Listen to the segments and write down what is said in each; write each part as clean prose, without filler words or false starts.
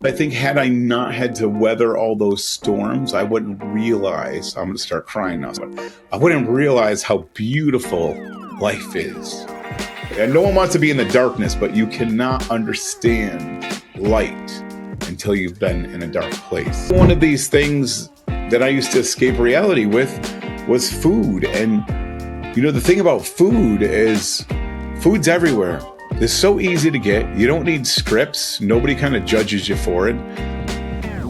I think had I not had to weather all those storms, I wouldn't realize, I'm going to start crying now, but I wouldn't realize how beautiful life is. And no one wants to be in the darkness, but you cannot understand light until you've been in a dark place. One of these things that I used to escape reality with was food. And the thing about food is food's everywhere. It's so easy to get. You don't need scripts. Nobody kind of judges you for it.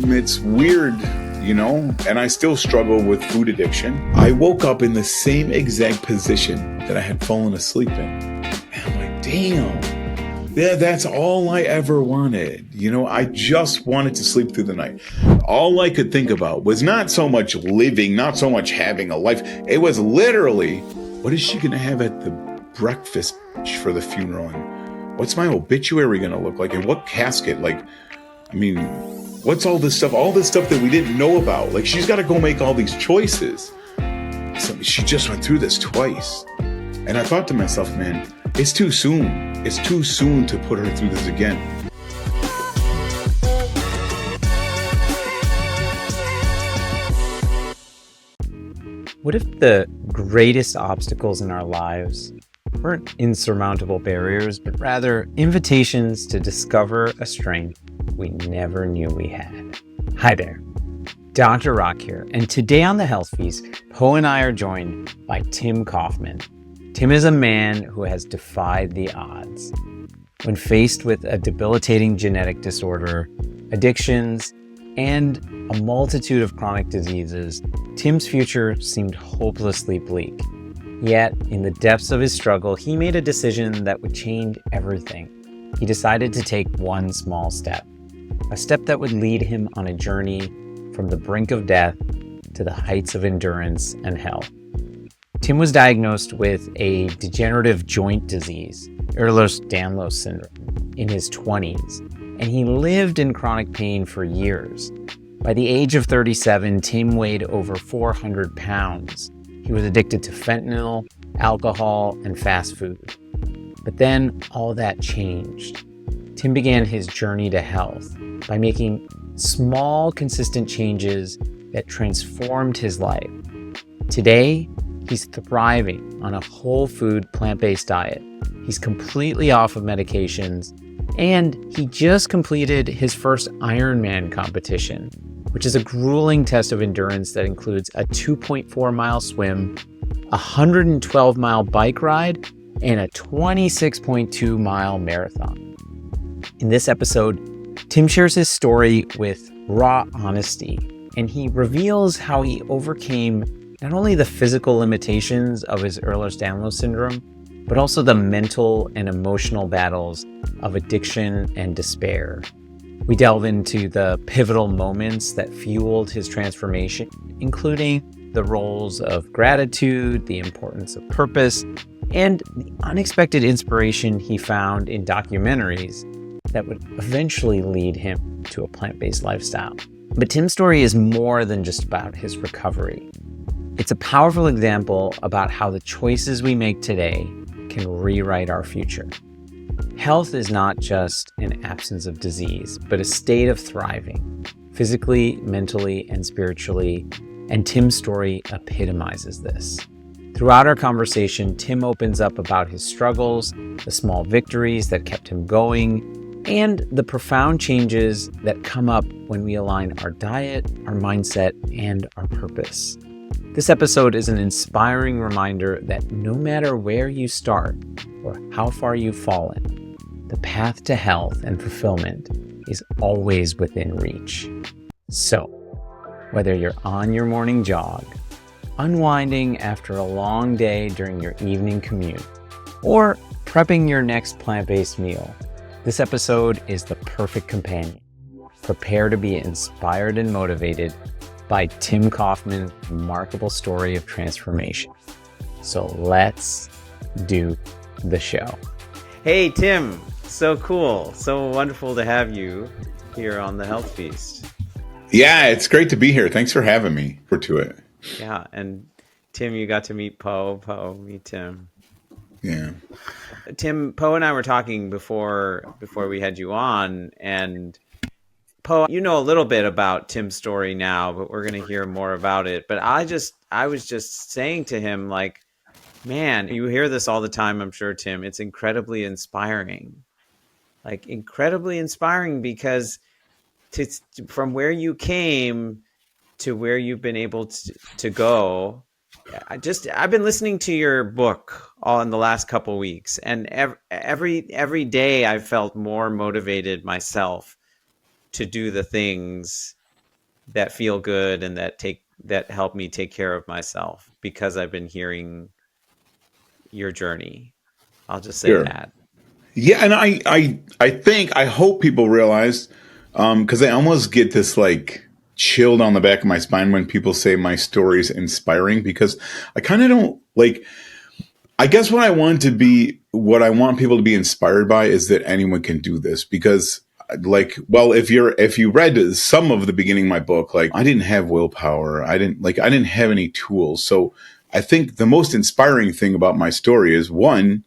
It's weird, and I still struggle with food addiction. I woke up in the same exact position that I had fallen asleep in. And I'm like, damn, yeah, that's all I ever wanted. I just wanted to sleep through the night. All I could think about was not so much living, not so much having a life. It was literally, what is she going to have at the breakfast for the funeral? And what's my obituary going to look like? And what casket? What's all this stuff that we didn't know about? Like, she's got to go make all these choices. So she just went through this twice. And I thought to myself, man, it's too soon. It's too soon to put her through this again. What if the greatest obstacles in our lives weren't insurmountable barriers, but rather invitations to discover a strength we never knew we had? Hi there, Dr. Rak here, and today on the Health Feast, Po and I are joined by Tim Kaufman. Tim is a man who has defied the odds. When faced with a debilitating genetic disorder, addictions, and a multitude of chronic diseases, Tim's future seemed hopelessly bleak. Yet, in the depths of his struggle, he made a decision that would change everything. He decided to take one small step, a step that would lead him on a journey from the brink of death to the heights of endurance and health. Tim was diagnosed with a degenerative joint disease, Ehlers-Danlos Syndrome, in his 20s, and he lived in chronic pain for years. By the age of 37, Tim weighed over 400 pounds. He was addicted to fentanyl, alcohol, and fast food. But then all that changed. Tim began his journey to health by making small, consistent changes that transformed his life. Today, he's thriving on a whole food, plant-based diet. He's completely off of medications, and he just completed his first Ironman competition, which is a grueling test of endurance that includes a 2.4-mile swim, a 112-mile bike ride, and a 26.2-mile marathon. In this episode, Tim shares his story with raw honesty, and he reveals how he overcame not only the physical limitations of his Ehlers-Danlos Syndrome, but also the mental and emotional battles of addiction and despair. We delve into the pivotal moments that fueled his transformation, including the roles of gratitude, the importance of purpose, and the unexpected inspiration he found in documentaries that would eventually lead him to a plant-based lifestyle. But Tim's story is more than just about his recovery. It's a powerful example about how the choices we make today can rewrite our future. Health is not just an absence of disease, but a state of thriving, physically, mentally, and spiritually, and Tim's story epitomizes this. Throughout our conversation, Tim opens up about his struggles, the small victories that kept him going, and the profound changes that come up when we align our diet, our mindset, and our purpose. This episode is an inspiring reminder that no matter where you start or how far you've fallen, the path to health and fulfillment is always within reach. So, whether you're on your morning jog, unwinding after a long day during your evening commute, or prepping your next plant-based meal, this episode is the perfect companion. Prepare to be inspired and motivated by Tim Kaufman's remarkable story of transformation. So let's do the show. Hey, Tim, so cool. So wonderful to have you here on the Health Feast. Yeah, it's great to be here. Thanks for having me. Forward to it. Yeah, and Tim, you got to meet Po, meet Tim. Yeah. Tim, Po and I were talking before we had you on, and Po, you know a little bit about Tim's story now, but we're going to hear more about it. But I was just saying to him, like, man, you hear this all the time, I'm sure, Tim. It's incredibly inspiring, like incredibly inspiring because to, from where you came to where you've been able to go. I've been listening to your book all in the last couple of weeks, and every day I've felt more motivated myself to do the things that feel good and that help me take care of myself because I've been hearing your journey. I'll just say Sure. that. Yeah, and I hope people realize, because I almost get this like chill down the back of my spine when people say my story is inspiring, because I kind of don't like. I guess what I want people to be inspired by is that anyone can do this, because like, well, if you read some of the beginning of my book, like I didn't have willpower. I didn't have any tools. So I think the most inspiring thing about my story is, one,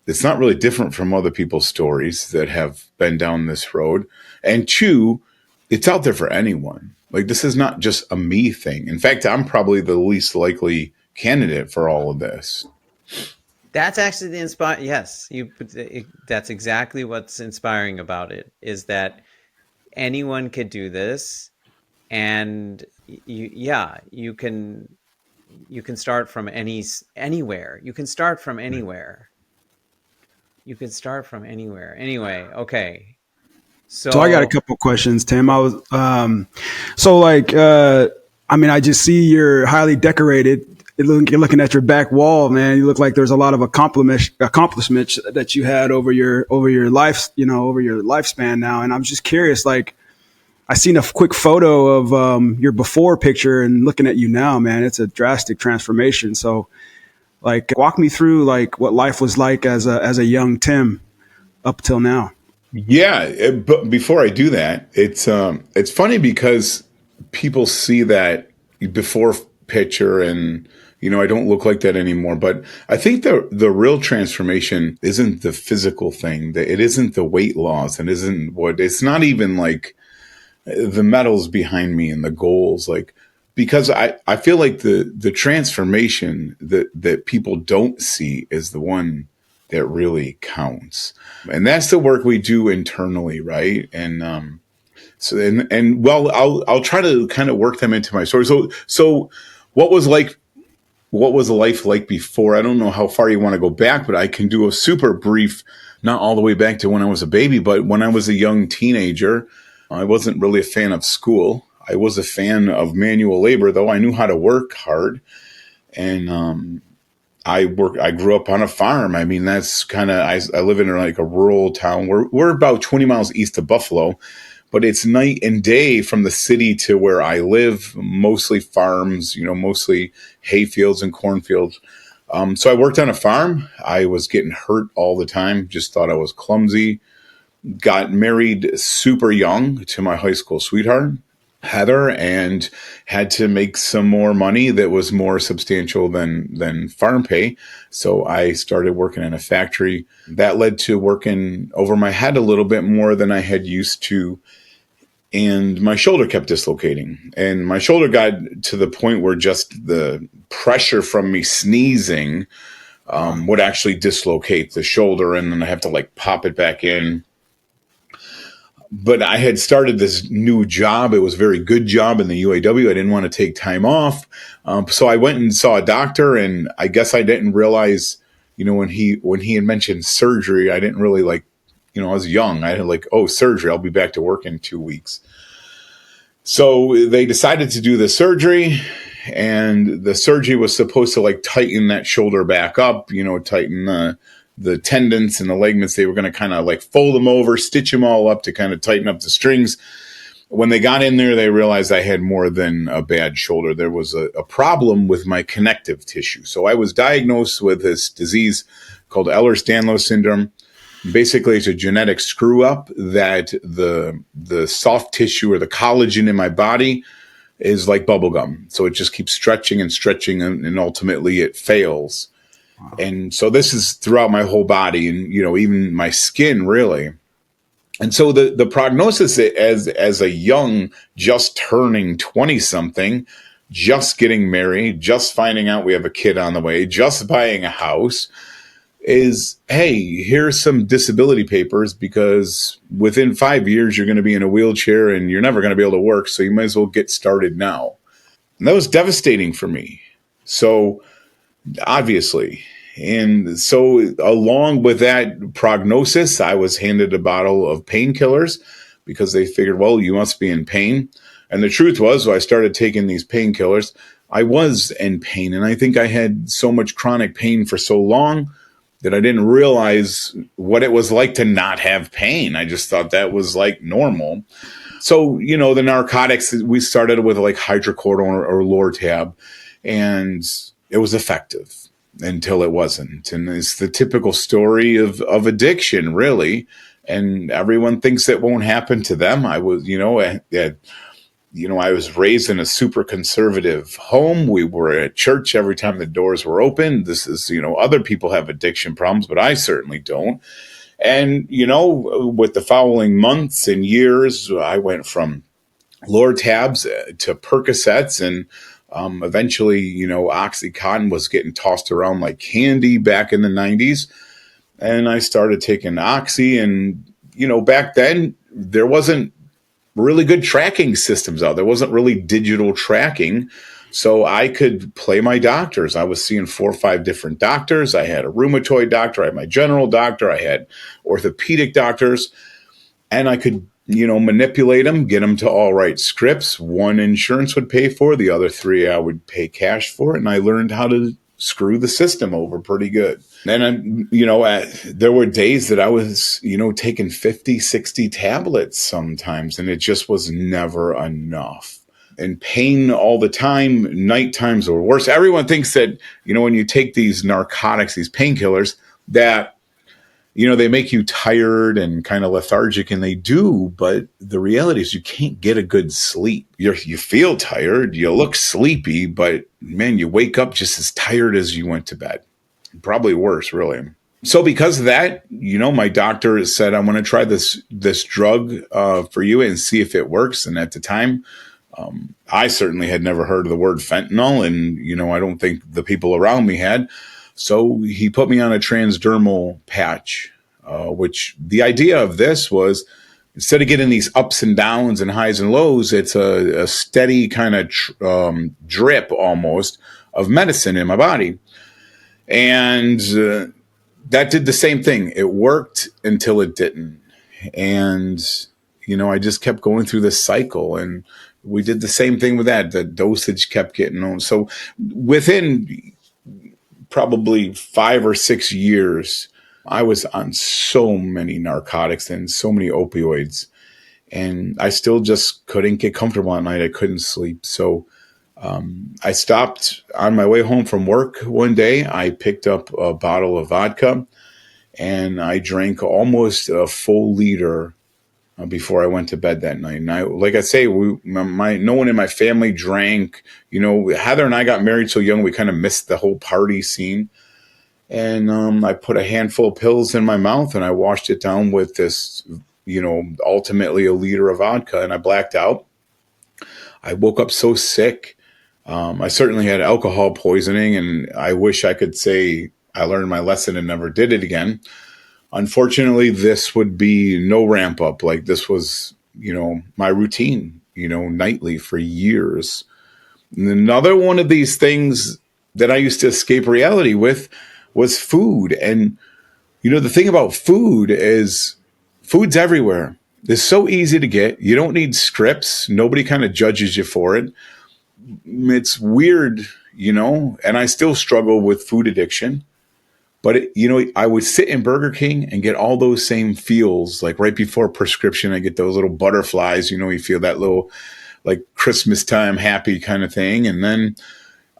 it's not really different from other people's stories that have been down this road. And two, it's out there for anyone. Like, this is not just a me thing. In fact, I'm probably the least likely candidate for all of this. That's actually the inspire. Yes, that's exactly what's inspiring about it is that anyone could do this, and yeah, you can start from anywhere. You can start from anywhere. You can start from anywhere. Anyway, okay. So I got a So couple questions, Tim. I mean, I just see you're highly decorated. You're looking at your back wall, man. You look like there's a lot of accomplishments that you had over your life, over your lifespan now. And I'm just curious, like, I seen a quick photo of your before picture, and looking at you now, man, it's a drastic transformation. So, like, walk me through like what life was like as a young Tim up till now. Yeah, but before I do that, it's funny because people see that before picture, and I don't look like that anymore. But I think the real transformation isn't the physical thing. That it isn't the weight loss, and isn't what it's not even like the medals behind me and the goals, like, because I feel like the transformation that people don't see is the one that really counts. And that's the work we do internally, right? And and well, I'll try to kind of work them into my story. So what was like what was life like before? I don't know how far you want to go back, but I can do a super brief, not all the way back to when I was a baby, but when I was a young teenager. I wasn't really a fan of school. I was a fan of manual labor, though I knew how to work hard. And I grew up on a farm. I mean, that's kind of, I live in like a rural town. We're about 20 miles east of Buffalo, but it's night and day from the city to where I live. Mostly farms, mostly hay fields and cornfields. So I worked on a farm. I was getting hurt all the time. Just thought I was clumsy. Got married super young to my high school sweetheart, Heather, and had to make some more money that was more substantial than farm pay. So I started working in a factory. That led to working over my head a little bit more than I had used to. And my shoulder kept dislocating. And my shoulder got to the point where just the pressure from me sneezing would actually dislocate the shoulder. And then I have to like pop it back in. But I had started this new job. It was a very good job in the UAW. I didn't want to take time off. So I went and saw a doctor, and I guess I didn't realize, when he had mentioned surgery, I didn't really like, I was young. I had like, oh, surgery, I'll be back to work in 2 weeks. So they decided to do the surgery, and the surgery was supposed to like tighten that shoulder back up, tighten the tendons and the ligaments. They were going to kind of like fold them over, stitch them all up to kind of tighten up the strings. When they got in there, they realized I had more than a bad shoulder. There was a problem with my connective tissue. So I was diagnosed with this disease called Ehlers-Danlos Syndrome. Basically, it's a genetic screw up that the soft tissue or the collagen in my body is like bubble gum. So it just keeps stretching and stretching, and ultimately it fails. And so this is throughout my whole body, and even my skin, really. And so the prognosis as a young, just turning 20 something, just getting married, just finding out we have a kid on the way, just buying a house is, hey, here's some disability papers because within 5 years you're going to be in a wheelchair and you're never going to be able to work. So you might as well get started now. And that was devastating for me. So obviously. And so, along with that prognosis, I was handed a bottle of painkillers because they figured, well, you must be in pain. And the truth was, when I started taking these painkillers, I was in pain. And I think I had so much chronic pain for so long that I didn't realize what it was like to not have pain. I just thought that was like normal. So, the narcotics, we started with like hydrocodone or Lortab, and it was effective until it wasn't. And it's the typical story of addiction, really. And everyone thinks it won't happen to them. I was, I was raised in a super conservative home. We were at church every time the doors were open. This is, other people have addiction problems, but I certainly don't. And, with the following months and years, I went from Lortabs to Percocets, and eventually, Oxycontin was getting tossed around like candy back in the 90s. And I started taking Oxy, and, back then there wasn't really good tracking systems out. There wasn't really digital tracking. So I could play my doctors. I was seeing 4 or 5 different doctors. I had a rheumatoid doctor. I had my general doctor. I had orthopedic doctors. And I could, manipulate them, get them to all write scripts. One insurance would pay for, the other 3 I would pay cash for. And I learned how to screw the system over pretty good. And, there were days that I was, taking 50, 60 tablets sometimes, and it just was never enough. And pain all the time, night times were worse. Everyone thinks that, when you take these narcotics, these painkillers, that they make you tired and kind of lethargic, and they do, but the reality is you can't get a good sleep. You feel tired, you look sleepy, but man, you wake up just as tired as you went to bed. Probably worse, really. So because of that, my doctor said, I'm going to try this drug for you and see if it works. And at the time, I certainly had never heard of the word fentanyl, and, I don't think the people around me had. So he put me on a transdermal patch, which the idea of this was, instead of getting these ups and downs and highs and lows, it's a steady kind of drip almost of medicine in my body. And that did the same thing. It worked until it didn't. And, I just kept going through this cycle, and we did the same thing with that. The dosage kept getting on. So within probably 5 or 6 years, I was on so many narcotics and so many opioids, and I still just couldn't get comfortable at night. I couldn't sleep. So I stopped on my way home from work one day. I picked up a bottle of vodka, and I drank almost a full liter before I went to bed that night. And like I say, no one in my family drank. Heather and I got married so young, we kind of missed the whole party scene. And I put a handful of pills in my mouth, and I washed it down with this, ultimately a liter of vodka, and I blacked out. I woke up so sick. I certainly had alcohol poisoning, and I wish I could say I learned my lesson and never did it again. Unfortunately, this would be no ramp up. Like, this was, my routine, nightly for years. And another one of these things that I used to escape reality with was food. And, the thing about food is food's everywhere. It's so easy to get. You don't need scripts. Nobody kind of judges you for it. It's weird, and I still struggle with food addiction. But, I would sit in Burger King and get all those same feels. Like right before prescription, I get those little butterflies, you feel that little like Christmas time happy kind of thing. And then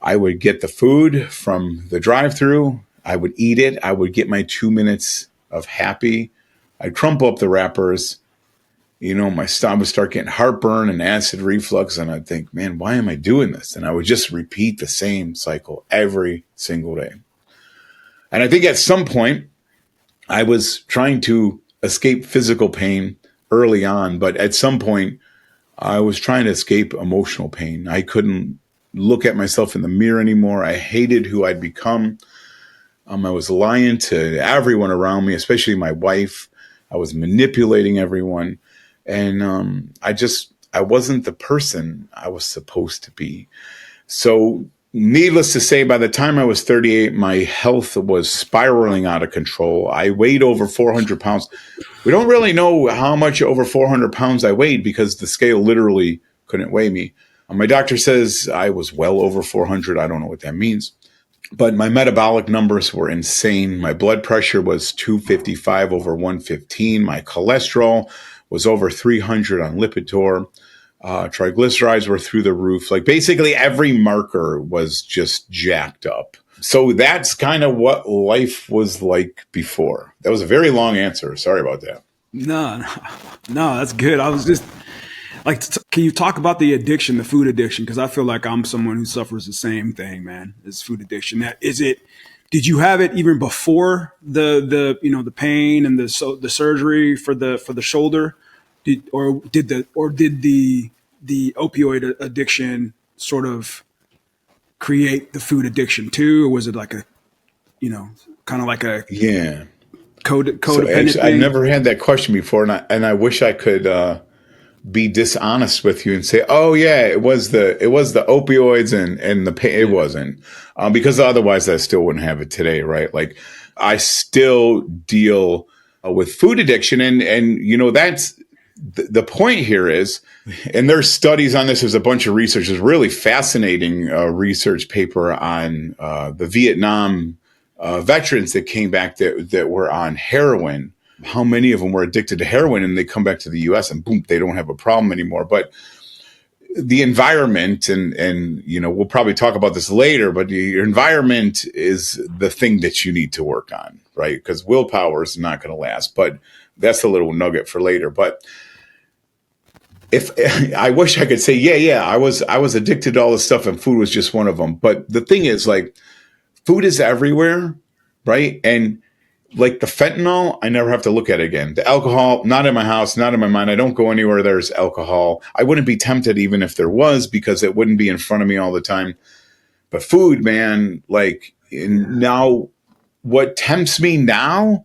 I would get the food from the drive-thru. I would eat it. I would get my 2 minutes of happy. I'd crumple up the wrappers. My stomach would start getting heartburn and acid reflux. And I'd think, man, why am I doing this? And I would just repeat the same cycle every single day. And I think at some point I was trying to escape physical pain early on, but at some point I was trying to escape emotional pain. I couldn't look at myself in the mirror anymore. I hated who I'd become. I was lying to everyone around me, especially my wife. I was manipulating everyone. And I wasn't the person I was supposed to be. So, needless to say, by the time I was 38, my health was spiraling out of control. I weighed over 400 pounds. We don't really know how much over 400 pounds I weighed because the scale literally couldn't weigh me. My doctor says I was well over 400. I don't know what that means. But my metabolic numbers were insane. My blood pressure was 255 over 115. My cholesterol was over 300 on Lipitor. Triglycerides were through the roof. Like basically every marker was just jacked up. So that's kind of what life was like before. That was a very long answer. Sorry about that. No, that's good. I was just like, can you talk about the addiction, the food addiction? Because I feel like I'm someone who suffers the same thing, man. Is food addiction. That is it. Did you have it even before the pain and the surgery for the shoulder? Did the opioid addiction sort of create the food addiction too, or was it like a kind of like a Yeah. codependent So thing? I've never had that question before, and I wish I could be dishonest with you and say, "Oh yeah, it was the opioids and the pain." It wasn't, because otherwise I still wouldn't have it today, right? Like I still deal with food addiction, and that's the point here is, and there's studies on this. There's a bunch of research. There's really fascinating research paper on the Vietnam veterans that came back that were on heroin. How many of them were addicted to heroin and they come back to the US and boom, they don't have a problem anymore. But the environment, and we'll probably talk about this later, but your environment is the thing that you need to work on, right? Because willpower is not going to last, but that's a little nugget for later. But if I wish I could say, yeah, I was addicted to all this stuff and food was just one of them. But the thing is, like, food is everywhere, right? And like the fentanyl, I never have to look at it again. The alcohol, not in my house, not in my mind. I don't go anywhere there's alcohol. I wouldn't be tempted even if there was, because it wouldn't be in front of me all the time. But food, man, like now, what tempts me now,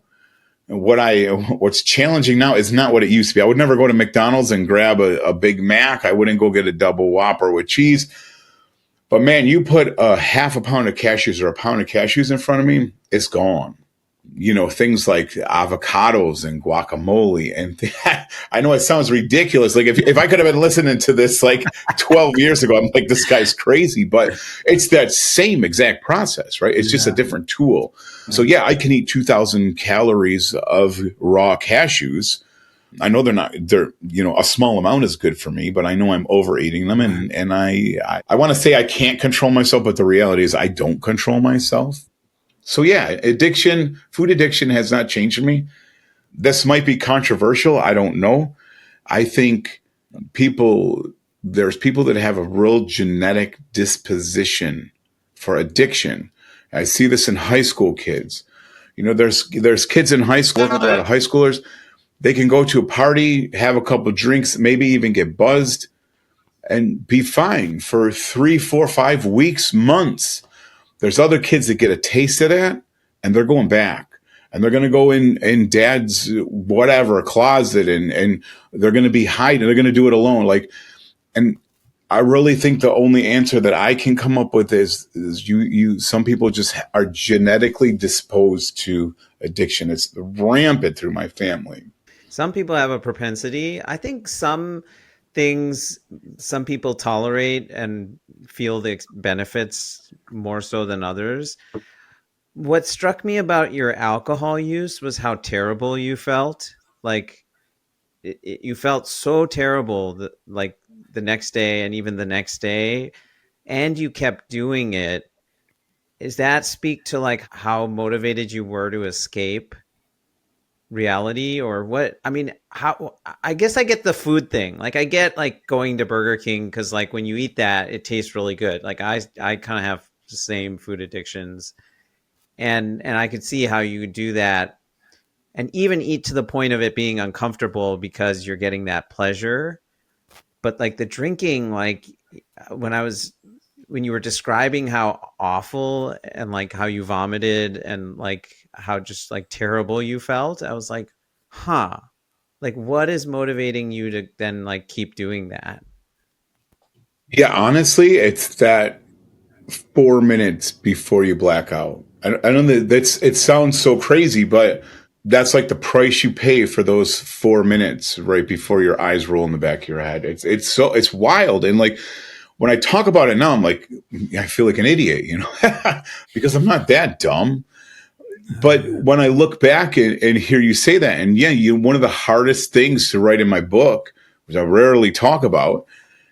what's challenging now is not what it used to be. I would never go to McDonald's and grab a Big Mac. I wouldn't go get a double Whopper with cheese. But man, you put a half a pound of cashews or a pound of cashews in front of me, it's gone. Things like avocados and guacamole. And I know it sounds ridiculous. Like if I could have been listening to this like 12 years ago, I'm like, this guy's crazy. But it's that same exact process, right? It's just a different tool. So yeah, I can eat 2,000 calories of raw cashews. I know they're a small amount is good for me, but I know I'm overeating them. And I want to say I can't control myself, but the reality is I don't control myself. So yeah, food addiction has not changed me. This might be controversial. I don't know. I think there's people that have a real genetic disposition for addiction. I see this in high school kids. There's kids in high school, a lot of high schoolers. They can go to a party, have a couple of drinks, maybe even get buzzed and be fine for 3, 4, 5 weeks, months. There's other kids that get a taste of that and they're going back and they're going to go in dad's whatever closet and they're going to be hiding. They're going to do it alone. And I really think the only answer that I can come up with is some people just are genetically disposed to addiction. It's rampant through my family. Some people have a propensity. I think some things some people tolerate and feel the benefits more so than others. What struck me about your alcohol use was how terrible you felt. Like you felt so terrible that, like, the next day and even the next day, and you kept doing it. Does that speak to like how motivated you were to escape reality, or what? I mean, how, I guess I get the food thing. Like I get like going to Burger King because like when you eat that, it tastes really good. Like I kind of have the same food addictions, and I could see how you do that. and even eat to the point of it being uncomfortable because you're getting that pleasure. But like the drinking, like when you were describing how awful and like how you vomited and like how just like terrible you felt, I was like, huh, like what is motivating you to then like keep doing that? Yeah, honestly, it's that 4 minutes before you black out. I know it sounds so crazy, but that's like the price you pay for those 4 minutes right before your eyes roll in the back of your head. It's wild. And like when I talk about it now, I'm like, I feel like an idiot, because I'm not that dumb. But when I look back and hear you say that, and yeah, one of the hardest things to write in my book, which I rarely talk about,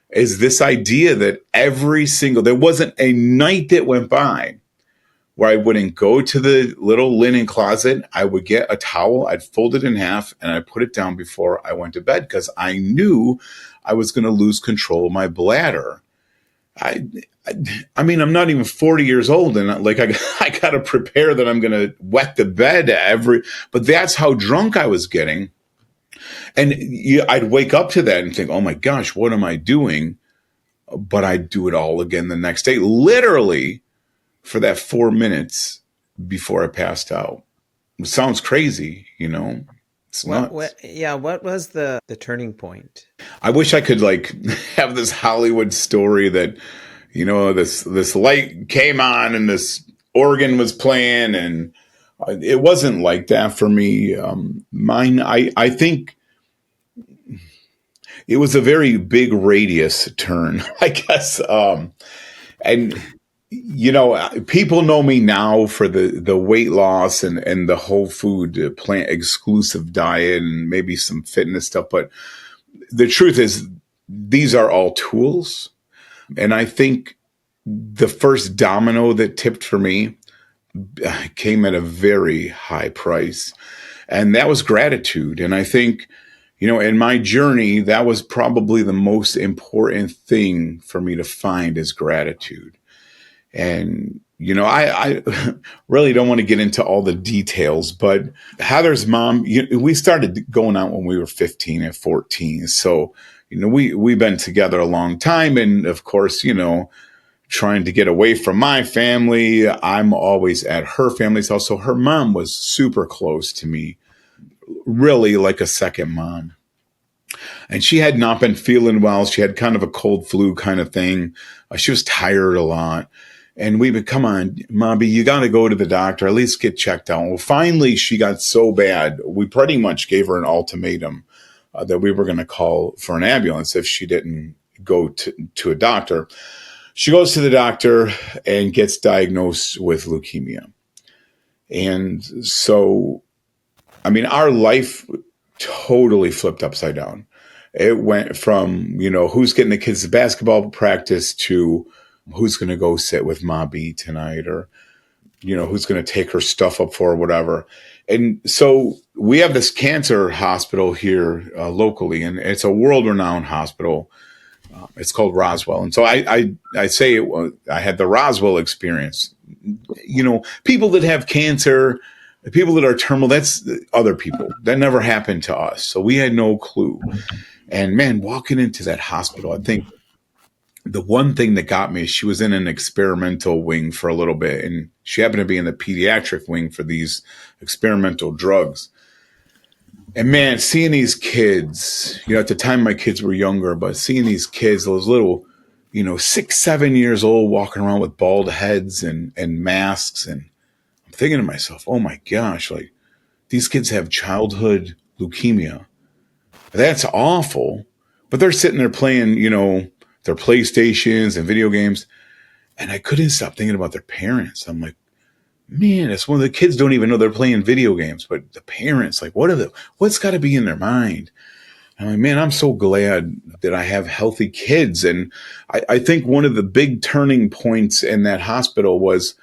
is this idea that there wasn't a night that went by where I wouldn't go to the little linen closet. I would get a towel, I'd fold it in half, and I'd put it down before I went to bed because I knew I was going to lose control of my bladder. I mean, I'm not even 40 years old, and like I got to prepare that I'm going to wet the bed but that's how drunk I was getting. And I'd wake up to that and think, oh my gosh, what am I doing? But I'd do it all again the next day, literally for that 4 minutes before I passed out. It sounds crazy, It's nuts. What was the turning point? I wish I could like have this Hollywood story that, this light came on and this organ was playing, and it wasn't like that for me. Mine, I think it was a very big radius turn, I guess. And people know me now for the weight loss and the whole food plant exclusive diet and maybe some fitness stuff. But the truth is, these are all tools. And I think the first domino that tipped for me came at a very high price. And that was gratitude. And I think, in my journey, that was probably the most important thing for me to find is gratitude. And, I really don't want to get into all the details, but Heather's mom, we started going out when we were 15 and 14. So, we've been together a long time. And of course, trying to get away from my family, I'm always at her family's house. So her mom was super close to me, really like a second mom. And she had not been feeling well. She had kind of a cold flu kind of thing. She was tired a lot. And we would, come on, Mommy, you got to go to the doctor, at least get checked out. Well, finally, she got so bad, we pretty much gave her an ultimatum that we were going to call for an ambulance if she didn't go to a doctor. She goes to the doctor and gets diagnosed with leukemia. And so, I mean, our life totally flipped upside down. It went from, who's getting the kids to basketball practice to who's going to go sit with Ma B tonight, or, who's going to take her stuff up for, or whatever. And so we have this cancer hospital here locally, and it's a world-renowned hospital. It's called Roswell. And so I say I had the Roswell experience. People that have cancer, people that are terminal, that's other people. That never happened to us. So we had no clue. And man, walking into that hospital, I think the one thing that got me, she was in an experimental wing for a little bit, and she happened to be in the pediatric wing for these experimental drugs. And man, seeing these kids, at the time my kids were younger, but seeing these kids, those little, 6, 7 years old, walking around with bald heads and masks. And I'm thinking to myself, oh my gosh, like these kids have childhood leukemia. That's awful. But they're sitting there playing, their PlayStations and video games. And I couldn't stop thinking about their parents. I'm like, man, it's one of the kids don't even know they're playing video games, but the parents, like, what's got to be in their mind? And I'm like, man, I'm so glad that I have healthy kids. And I think one of the big turning points in that hospital was,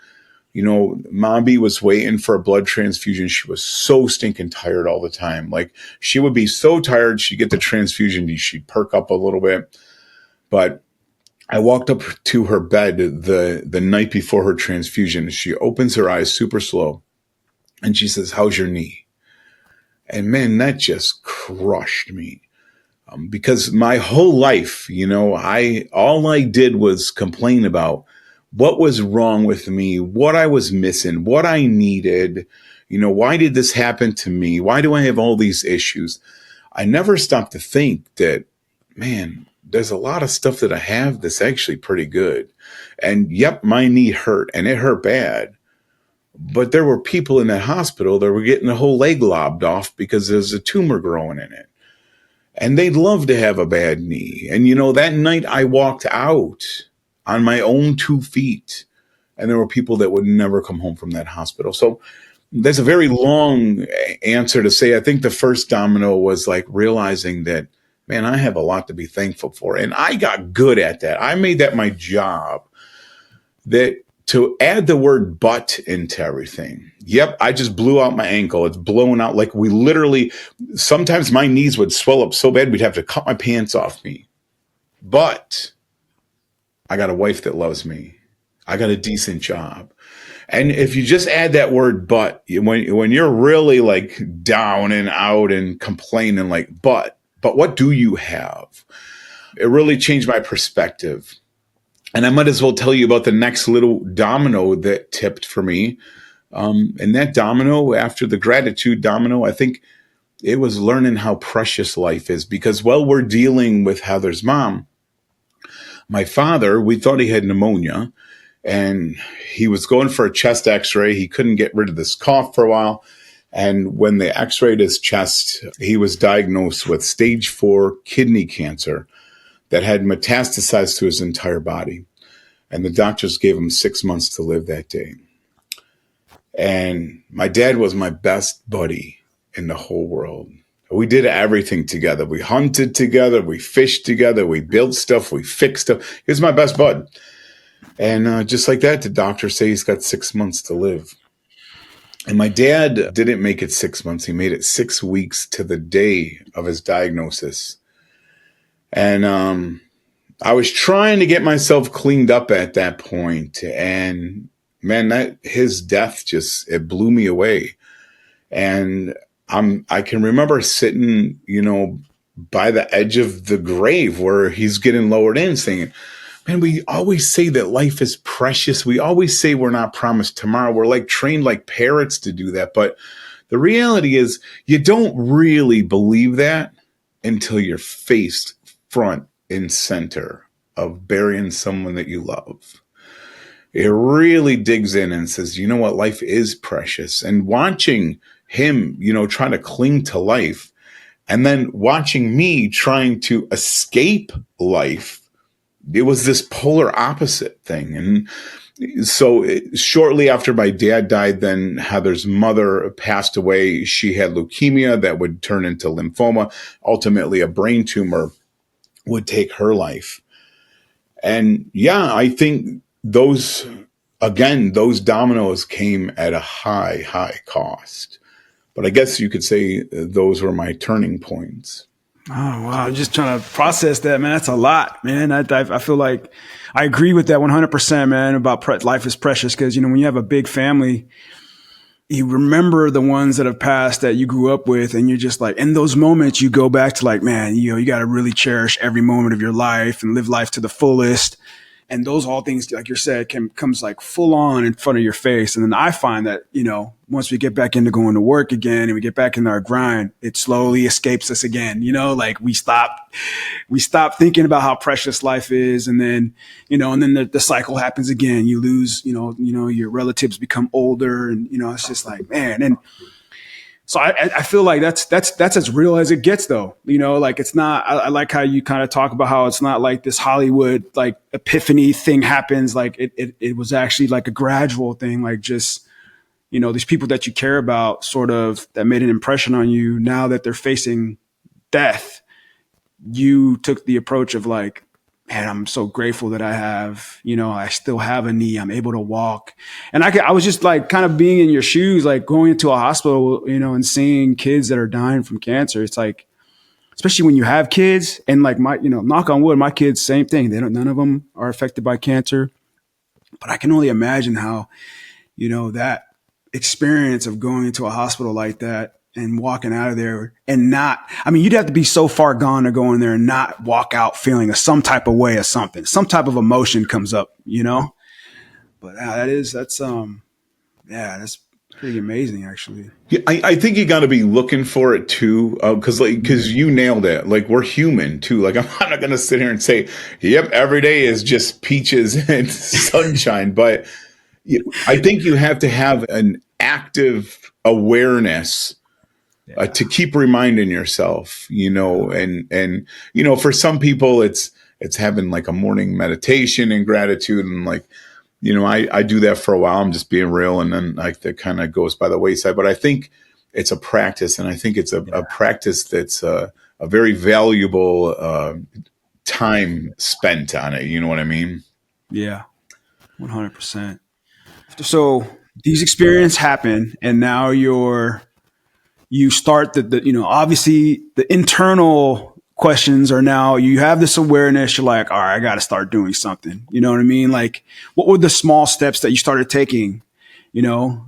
Mommy was waiting for a blood transfusion. She was so stinking tired all the time. Like she would be so tired, she'd get the transfusion, she'd perk up a little bit. But I walked up to her bed the night before her transfusion. She opens her eyes super slow and she says, "How's your knee?" And man, that just crushed me. Because my whole life, all I did was complain about what was wrong with me, what I was missing, what I needed. Why did this happen to me? Why do I have all these issues? I never stopped to think that, man, there's a lot of stuff that I have that's actually pretty good. And yep, my knee hurt and it hurt bad. But there were people in that hospital that were getting a whole leg lobbed off because there's a tumor growing in it. And they'd love to have a bad knee. And, that night I walked out on my own 2 feet, and there were people that would never come home from that hospital. So that's a very long answer to say, I think the first domino was like realizing that, man, I have a lot to be thankful for. And I got good at that. I made that my job, that to add the word but into everything. Yep, I just blew out my ankle. It's blown out. Like we literally, sometimes my knees would swell up so bad we'd have to cut my pants off me. But I got a wife that loves me. I got a decent job. And if you just add that word but, when you're really like down and out and complaining like, but what do you have? It really changed my perspective. And I might as well tell you about the next little domino that tipped for me. And that domino, after the gratitude domino, I think it was learning how precious life is. Because while we're dealing with Heather's mom, my father, we thought he had pneumonia. And he was going for a chest x-ray. He couldn't get rid of this cough for a while. And when they x-rayed his chest, he was diagnosed with stage 4 kidney cancer that had metastasized to his entire body. And the doctors gave him 6 months to live that day. And my dad was my best buddy in the whole world. We did everything together. We hunted together. We fished together. We built stuff. We fixed stuff. He was my best bud. And just like that, the doctor say he's got 6 months to live. And my dad didn't make it 6 months. He made it 6 weeks to the day of his diagnosis. And I was trying to get myself cleaned up at that point. And man, his death it blew me away. And I can remember sitting, by the edge of the grave where he's getting lowered in, saying, man, we always say that life is precious. We always say we're not promised tomorrow. We're like trained like parrots to do that. But the reality is you don't really believe that until you're faced front and center of burying someone that you love. It really digs in and says, you know what, life is precious. And watching him, trying to cling to life, and then watching me trying to escape life, it was this polar opposite thing. And so shortly after my dad died, then Heather's mother passed away. She had leukemia that would turn into lymphoma. Ultimately, a brain tumor would take her life. And yeah, I think those dominoes came at a high, high cost. But I guess you could say those were my turning points. Oh, wow. I'm just trying to process that, man. That's a lot, man. I feel like I agree with that 100%, man, about life is precious. Because, when you have a big family, you remember the ones that have passed that you grew up with. And you're just like, in those moments, you go back to like, man, you got to really cherish every moment of your life and live life to the fullest. And those all things, like you said, comes like full on in front of your face. And then I find that, once we get back into going to work again and we get back in our grind, it slowly escapes us again. Like we stop thinking about how precious life is. And then, and then the cycle happens again. You lose, your relatives become older and, it's just like, man. And so I feel like that's as real as it gets, though. Like it's not. I like how you kind of talk about how it's not like this Hollywood like epiphany thing happens. Like it was actually like a gradual thing. Like just these people that you care about, sort of that made an impression on you. Now that they're facing death, you took the approach of like, man, I'm so grateful that I have, I still have a knee. I'm able to walk. And I was just like kind of being in your shoes, like going into a hospital, and seeing kids that are dying from cancer. It's like, especially when you have kids and like my, knock on wood, my kids, same thing. None of them are affected by cancer, but I can only imagine how, that experience of going into a hospital like that and walking out of there and not, I mean, you'd have to be so far gone to go in there and not walk out feeling some type of way or something, some type of emotion comes up, you know? But that's pretty amazing, actually. Yeah, I think you got to be looking for it too, because you nailed it. Like, we're human too. Like, I'm not going to sit here and say, "Yep, every day is just peaches and sunshine." But I think you have to have an active awareness to keep reminding yourself. And for some people, it's having like a morning meditation and gratitude, and like, I do that for a while. I'm just being real. And then like that kind of goes by the wayside. But I think it's a practice, and I think it's a practice that's a very valuable time spent on it. You know what I mean? Yeah, 100%. So these experiences happen, and now you start obviously the internal questions are now, you have this awareness. You're like, all right, I got to start doing something. You know what I mean? Like, what were the small steps that you started taking, to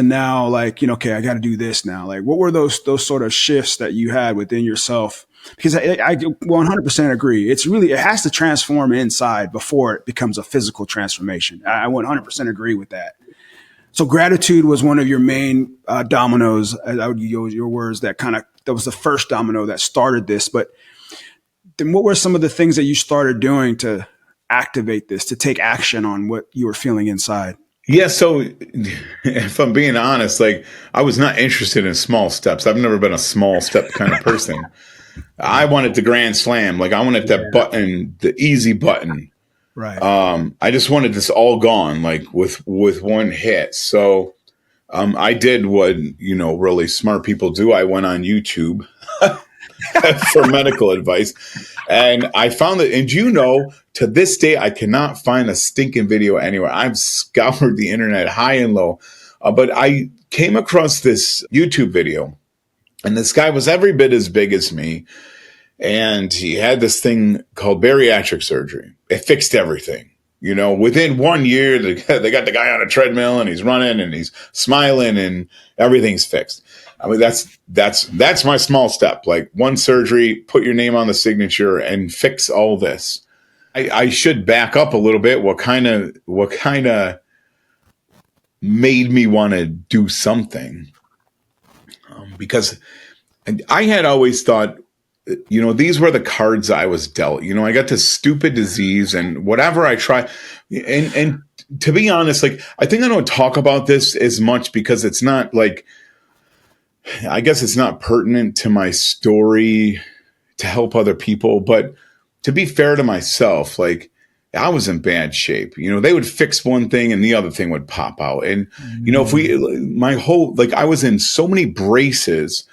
now, like, okay, I got to do this now. Like, what were those sort of shifts that you had within yourself? Because I 100% agree. It has to transform inside before it becomes a physical transformation. I 100% agree with that. So gratitude was one of your main dominoes. I would use your words, that was the first domino that started this. But then what were some of the things that you started doing to activate this, to take action on what you were feeling inside? Yeah. So if I'm being honest, like, I was not interested in small steps. I've never been a small step kind of person. I wanted the grand slam. Like, I wanted that button, the easy button. Right. I just wanted this all gone, like with one hit. So I did what, really smart people do. I went on YouTube for medical advice, and I found that, and to this day, I cannot find a stinking video anywhere. I've scoured the internet high and low, but I came across this YouTube video, and this guy was every bit as big as me. And he had this thing called bariatric surgery. It fixed everything. Within 1 year, they got the guy on a treadmill, and he's running and he's smiling, and everything's fixed. I mean, that's my small step. Like, one surgery, put your name on the signature, and fix all this. I should back up a little bit. What kind of made me want to do something? Because I had always thought, these were the cards I was dealt. I got this stupid disease, and whatever I try. And to be honest, like, I think I don't talk about this as much because it's not like, I guess it's not pertinent to my story to help other people. But to be fair to myself, like, I was in bad shape. They would fix one thing and the other thing would pop out. And, I was in so many braces.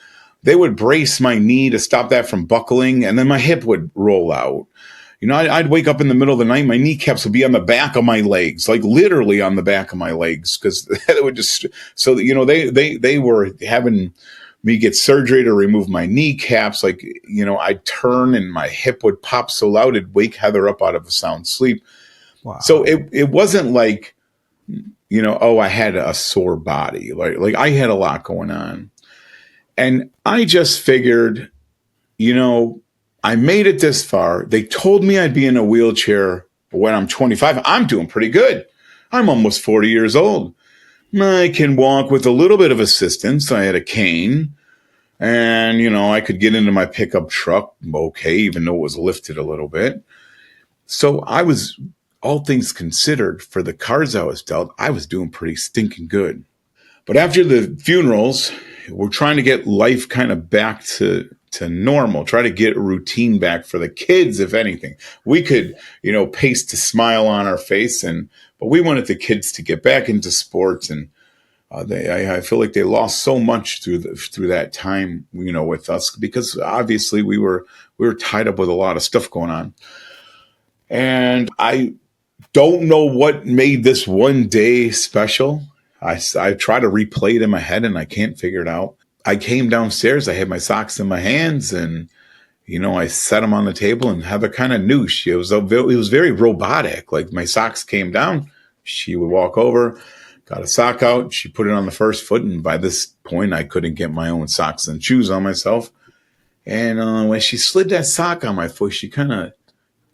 They would brace my knee to stop that from buckling, and then my hip would roll out. I'd wake up in the middle of the night, my kneecaps would be on the back of my legs, like literally on the back of my legs, because it would just. So they were having me get surgery to remove my kneecaps. Like, I'd turn and my hip would pop so loud it'd wake Heather up out of a sound sleep. Wow. So it wasn't like, I had a sore body. Like I had a lot going on. And I just figured, I made it this far. They told me I'd be in a wheelchair when I'm 25. I'm doing pretty good. I'm almost 40 years old. I can walk with a little bit of assistance. I had a cane, and, I could get into my pickup truck okay, even though it was lifted a little bit. So I was, all things considered, for the cards I was dealt, I was doing pretty stinking good. But after the funerals, we're trying to get life kind of back to normal, try to get a routine back for the kids, if anything. We could, paste a smile on our face, but we wanted the kids to get back into sports, and I feel like they lost so much through that time, with us, because obviously we were tied up with a lot of stuff going on. And I don't know what made this one day special. I try to replay it in my head, and I can't figure it out. I came downstairs. I had my socks in my hands, and I set them on the table, and Heather kind of knew. It was very robotic. Like, my socks came down, she would walk over, got a sock out. She put it on the first foot. And by this point, I couldn't get my own socks and shoes on myself. And when she slid that sock on my foot, she kind of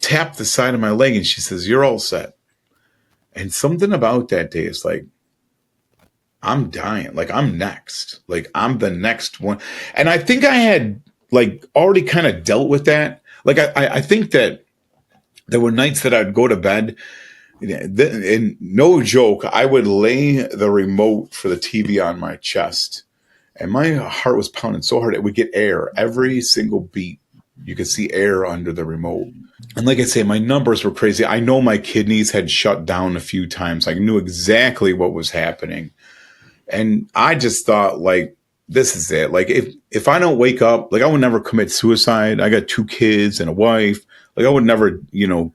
tapped the side of my leg and she says, "You're all set." And something about that day is like, I'm dying. Like, I'm next. Like, I'm the next one. And I think I had like already kind of dealt with that. Like, I think that there were nights that I'd go to bed, and no joke, I would lay the remote for the TV on my chest, and my heart was pounding so hard it would get air every single beat. You could see air under the remote. And like I say, my numbers were crazy. I know my kidneys had shut down a few times. I knew exactly what was happening. And I just thought, like, this is it. Like, if I don't wake up, like, I would never commit suicide. I got 2 kids and a wife. Like, I would never,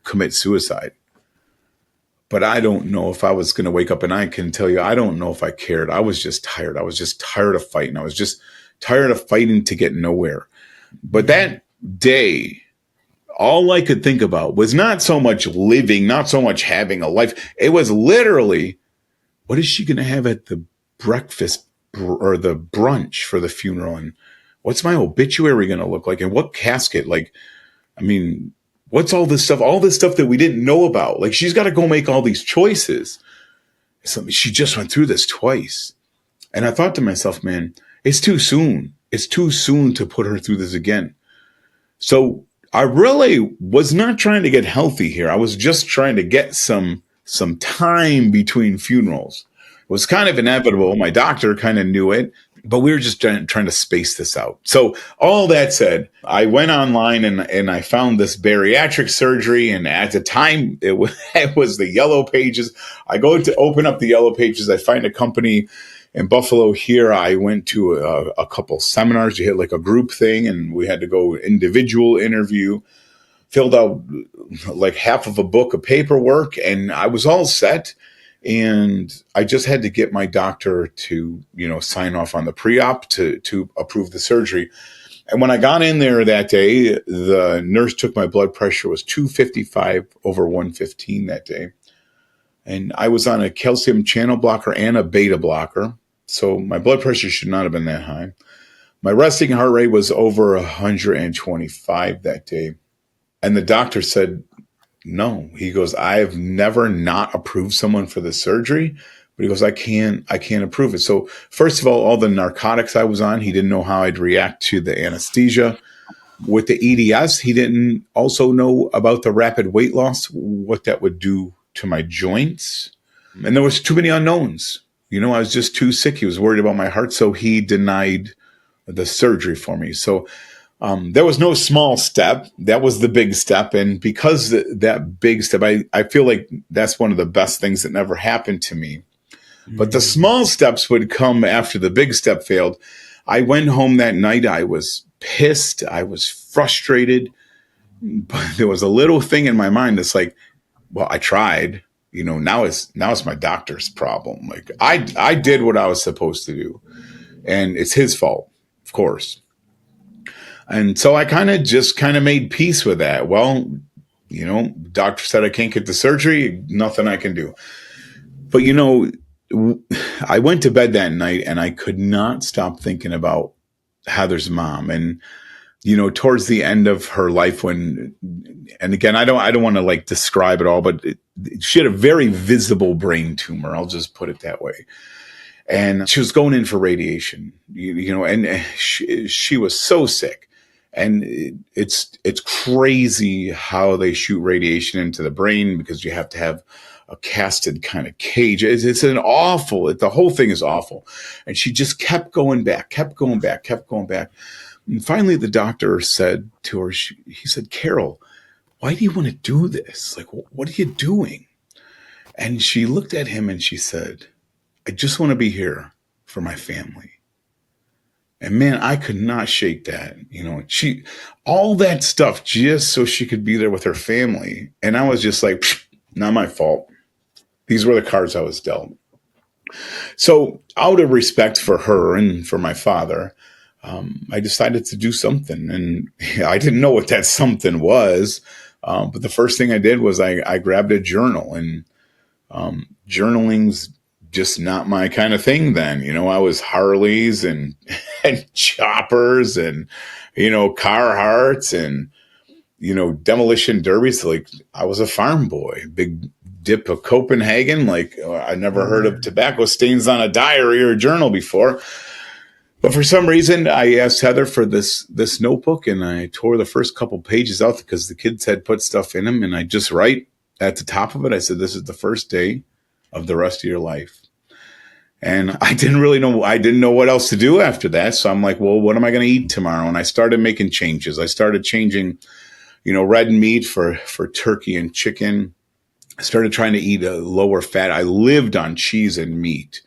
commit suicide. But I don't know if I was going to wake up, and I can tell you, I don't know if I cared. I was just tired. I was just tired of fighting. I was just tired of fighting to get nowhere. But that day, all I could think about was not so much living, not so much having a life. It was literally, what is she going to have at the breakfast or the brunch for the funeral? And what's my obituary going to look like? And what casket? Like, I mean, what's all this stuff that we didn't know about? Like, she's got to go make all these choices. She just went through this twice. And I thought to myself, man, it's too soon. It's too soon to put her through this again. So I really was not trying to get healthy here. I was just trying to get some time between funerals. It was kind of inevitable. My doctor kind of knew it, but we were just trying to space this out. So all that said, I went online and I found this bariatric surgery. And at the time, it was the Yellow Pages. I go to open up the Yellow Pages. I find a company in Buffalo here. I went to a couple seminars. You hit like a group thing, and we had to go individual interview. Filled out like half of a book of paperwork, and I was all set. And I just had to get my doctor to, sign off on the pre-op to approve the surgery. And when I got in there that day, the nurse took my blood pressure. It was 255/115 that day. And I was on a calcium channel blocker and a beta blocker. So my blood pressure should not have been that high. My resting heart rate was over 125 that day. And the doctor said, no. He goes, I've never not approved someone for the surgery, but he goes, I can't approve it. So first of all the narcotics I was on, he didn't know how I'd react to the anesthesia. With the EDS, he didn't also know about the rapid weight loss, what that would do to my joints. And there was too many unknowns. I was just too sick. He was worried about my heart, so he denied the surgery for me. So there was no small step. That was the big step. And because that big step, I feel like that's one of the best things that never happened to me. But the small steps would come after the big step failed. I went home that night. I was pissed. I was frustrated. But there was a little thing in my mind that's like, well, I tried. Now it's my doctor's problem. Like, I did what I was supposed to do. And it's his fault, of course. And so I kind of made peace with that. Well, doctor said I can't get the surgery, nothing I can do. But, I went to bed that night and I could not stop thinking about Heather's mom. And, towards the end of her life and again, I don't want to like describe it all, but she had a very visible brain tumor. I'll just put it that way. And she was going in for radiation, and she was so sick. And it's crazy how they shoot radiation into the brain because you have to have a casted kind of cage. It's an awful, the whole thing is awful. And she just kept going back. And finally the doctor said to her, he said, Carol, why do you want to do this? Like, what are you doing? And she looked at him and she said, I just want to be here for my family. And man, I could not shake that, all that stuff just so she could be there with her family. And I was just like, not my fault. These were the cards I was dealt. So out of respect for her and for my father, I decided to do something. And I didn't know what that something was. But the first thing I did was I grabbed a journal, and journaling's just not my kind of thing then. I was Harleys and, and choppers and, Carhartts and, demolition derbies. Like, I was a farm boy, big dip of Copenhagen. Like, I never heard of tobacco stains on a diary or a journal before. But for some reason, I asked Heather for this notebook, and I tore the first couple pages out because the kids had put stuff in them, and I just write at the top of it. I said, "This is the first day of the rest of your life." And I didn't really know. I didn't know what else to do after that. So I'm like, well, what am I going to eat tomorrow? And I started making changes. I started changing, red meat for turkey and chicken. I started trying to eat a lower fat. I lived on cheese and meat.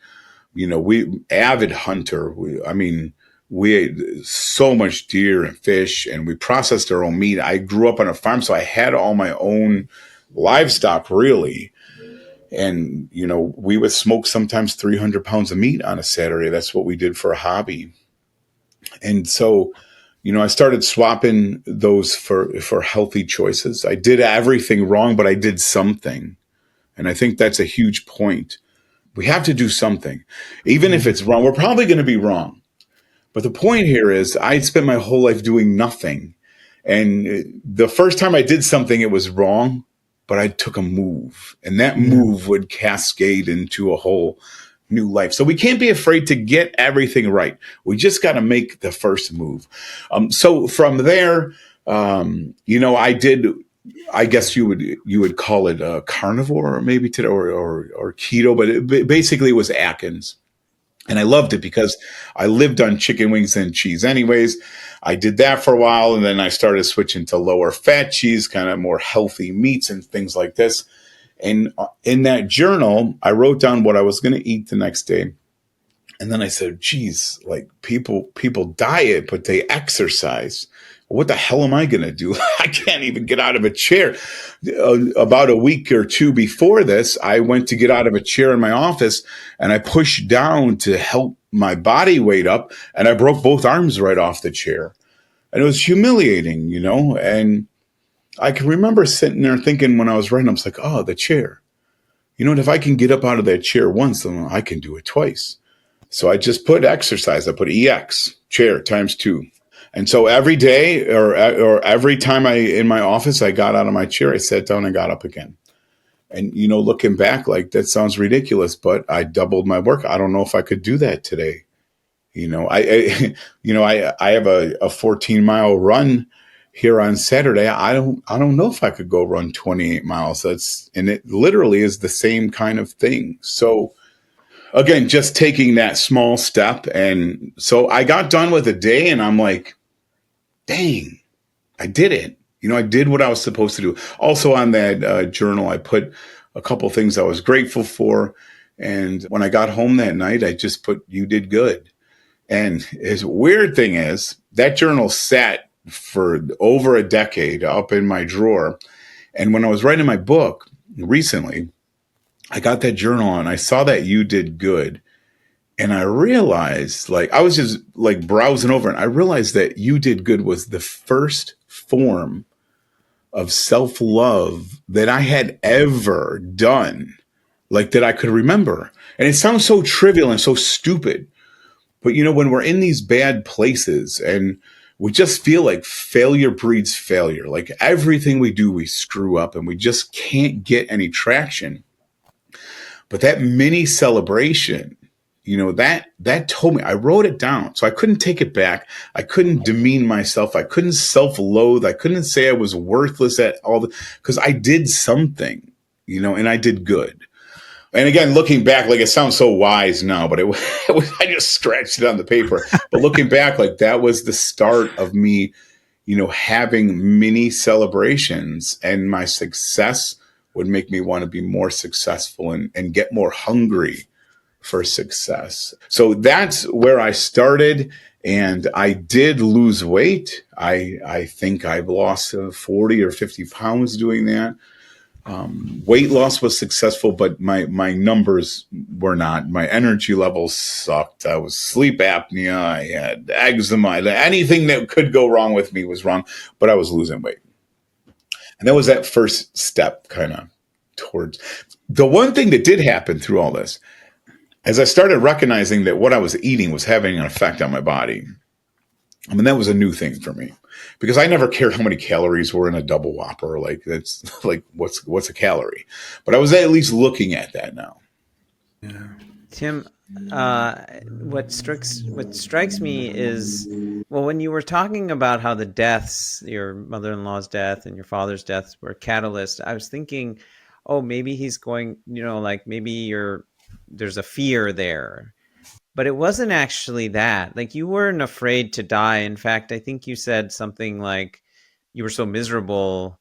We avid hunter. We ate so much deer and fish, and we processed our own meat. I grew up on a farm, so I had all my own livestock, really. And, we would smoke sometimes 300 pounds of meat on a Saturday. That's what we did for a hobby. And so, I started swapping those for healthy choices. I did everything wrong, but I did something. And I think that's a huge point. We have to do something. Even if it's wrong, we're probably going to be wrong. But the point here is I spent my whole life doing nothing. And the first time I did something, it was wrong, but I took a move. And that move would cascade into a whole new life. So we can't be afraid to get everything right. We just got to make the first move. So from there, I did, I guess you would call it a carnivore, or maybe today, or keto, but basically it was Atkins. And I loved it because I lived on chicken wings and cheese anyways. I did that for a while, and then I started switching to lower fat cheese, kind of more healthy meats and things like this. And in that journal, I wrote down what I was going to eat the next day. And then I said, geez, like people diet, but they exercise. What the hell am I going to do? I can't even get out of a chair. About a week or two before this, I went to get out of a chair in my office, and I pushed down to help my body weight up, and I broke both arms right off the chair. And it was humiliating, and I can remember sitting there thinking when I was writing, I was like, oh, the chair. And if I can get up out of that chair once, then I can do it twice. So I just put exercise. I put EX, chair, times 2. And so every day or every time in my office, I got out of my chair, I sat down and got up again. And, looking back, like, that sounds ridiculous, but I doubled my work. I don't know if I could do that today. I have a 14-mile run here on Saturday. I don't know if I could go run 28 miles. And it literally is the same kind of thing. So again, just taking that small step. And so I got done with a day, and I'm like, dang, I did it. I did what I was supposed to do. Also on that journal, I put a couple things I was grateful for. And when I got home that night, I just put, you did good. And his weird thing is that journal sat for over a decade up in my drawer. And when I was writing my book recently, I got that journal and I saw that you did good. And I realized, like, I was just like browsing over, and I realized that you did good was the first form of self-love that I had ever done, like, that I could remember. And it sounds so trivial and so stupid. But, when we're in these bad places and we just feel like failure breeds failure, like everything we do, we screw up and we just can't get any traction. But that mini celebration, that told me, I wrote it down. So I couldn't take it back. I couldn't demean myself. I couldn't self-loathe. I couldn't say I was worthless at all, because I did something, and I did good. And again, looking back, like, it sounds so wise now, but I just scratched it on the paper. But looking back, like, that was the start of me, having mini celebrations, and my success would make me want to be more successful and get more hungry for success. So that's where I started. And I did lose weight. I think I've lost 40 or 50 pounds doing that. Weight loss was successful, but my numbers were not. My energy levels sucked. I was sleep apnea. I had eczema. Anything that could go wrong with me was wrong, but I was losing weight. And that was that first step kind of towards. The one thing that did happen through all this, as I started recognizing that what I was eating was having an effect on my body, I mean, that was a new thing for me because I never cared how many calories were in a double whopper. Like that's like, what's a calorie? But I was at least looking at that now. Yeah. Tim, what strikes me is, well, when you were talking about how the deaths, your mother-in-law's death and your father's deaths were catalyst, I was thinking, oh, maybe he's going, like maybe there's a fear there. But it wasn't actually that. Like, you weren't afraid to die. In fact, I think you said something like you were so miserable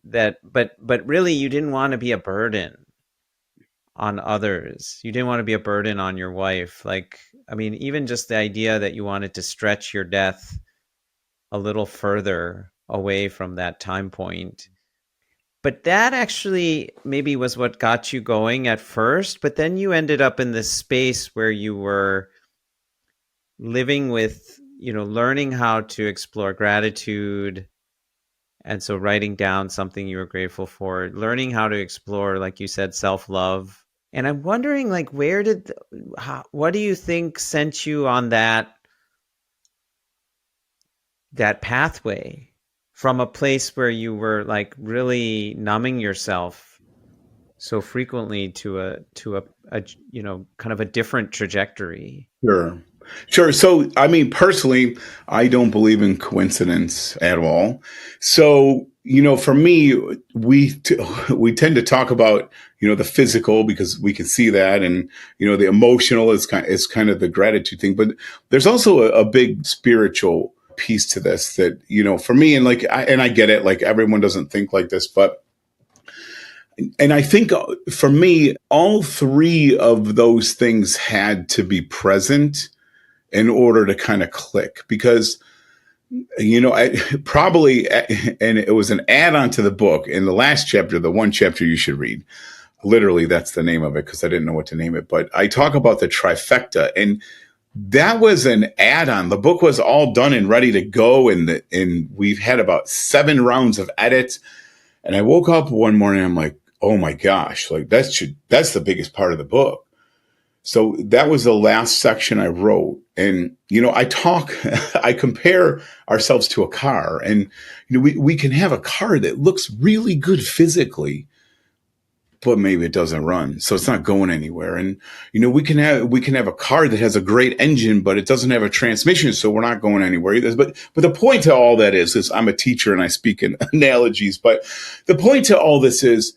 that, but really you didn't want to be a burden on others. You didn't want to be a burden on your wife. Like, I mean, even just the idea that you wanted to stretch your death a little further away from that time point. But that actually maybe was what got you going at first. But then you ended up in this space where you were living with, learning how to explore gratitude. And so writing down something you were grateful for, learning how to explore, like you said, self-love. And I'm wondering, like, what do you think sent you on that pathway from a place where you were like really numbing yourself so frequently to a kind of a different trajectory? Sure. Sure. So, I mean, personally, I don't believe in coincidence at all. So, for me, we tend to talk about, the physical because we can see that, and the emotional is kind of the gratitude thing. But there's also a big spiritual piece to this that, for me, and I get it, like everyone doesn't think like this, but and I think for me, all three of those things had to be present in order to kind of click because I probably, and it was an add-on to the book in the last chapter, the one chapter you should read. Literally, that's the name of it because I didn't know what to name it. But I talk about the trifecta, and that was an add-on. The book was all done and ready to go, and we've had about 7 rounds of edits. And I woke up one morning, I'm like, oh my gosh, like that's the biggest part of the book. So that was the last section I wrote. And, I compare ourselves to a car, and, we can have a car that looks really good physically, but maybe it doesn't run. So it's not going anywhere. And, we can have a car that has a great engine, but it doesn't have a transmission. So we're not going anywhere either. But the point to all that is I'm a teacher and I speak in analogies, but the point to all this is,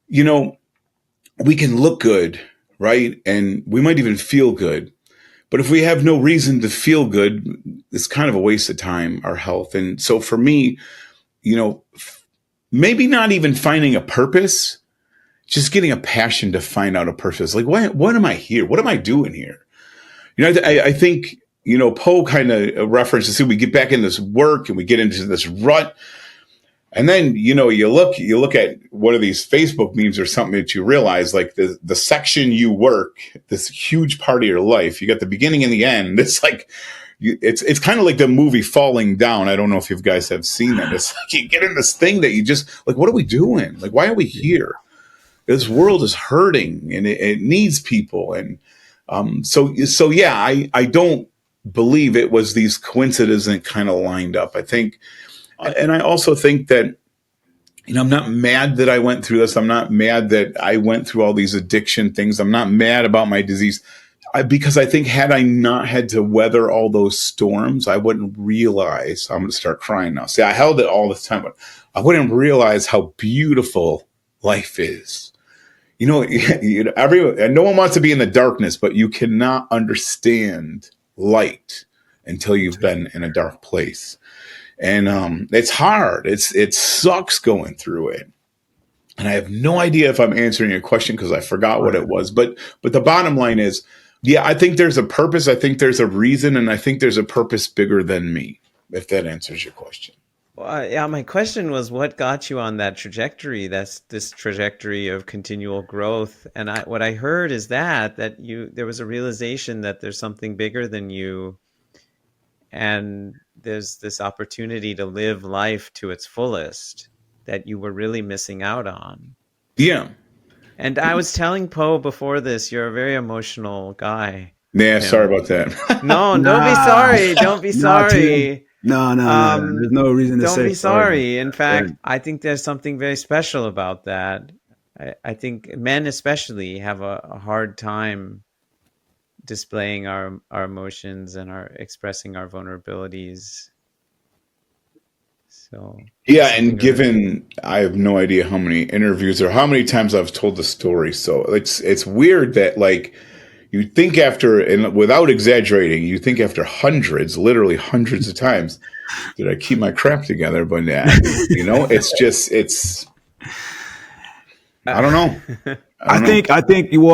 we can look good, right? And we might even feel good. But if we have no reason to feel good, it's kind of a waste of time, our health. And so for me, maybe not even finding a purpose, just getting a passion to find out a purpose. Like, what am I here? What am I doing here? I think, Poe kind of referenced to see we get back in this work and we get into this rut. And then, you look at one of these Facebook memes or something that you realize, like the section you work, this huge part of your life, you got the beginning and the end. It's like, it's kind of like the movie Falling Down. I don't know if you guys have seen that. It's like you get in this thing that you just like, what are we doing? Like, why are we here? This world is hurting and it needs people. And so yeah, I don't believe it was these coincidences that kind of lined up. I think, and I also think that, I'm not mad that I went through this. I'm not mad that I went through all these addiction things. I'm not mad about my disease. Because I think had I not had to weather all those storms, I wouldn't realize. I'm going to start crying now. See, I held it all the time, but I wouldn't realize how beautiful life is. Everyone, and no one wants to be in the darkness, but you cannot understand light until you've been in a dark place. And it's hard. It sucks going through it. And I have no idea if I'm answering your question because I forgot what it was. But the bottom line is, yeah, I think there's a purpose. I think there's a reason, and I think there's a purpose bigger than me. If that answers your question. Well, yeah, my question was, what got you on that trajectory? That's this trajectory of continual growth. And what I heard is that there was a realization that there's something bigger than you, and there's this opportunity to live life to its fullest that you were really missing out on. Yeah. And I was telling Poe before this, you're a very emotional guy. Yeah, sorry Tim. about that. No, don't be Nah, sorry. Don't be nah, Tim. sorry. No. There's no reason to Don't say be sorry about sorry. In that. fact, I think there's something very special about that. I think men especially have a hard time displaying our emotions and our expressing our vulnerabilities. So Yeah, there's something and really, given I have no idea how many interviews or how many times I've told the story, so it's weird that like you think after, and without exaggerating, you think after hundreds, literally hundreds of times, did I keep my crap together? But it's just I don't know. I don't know.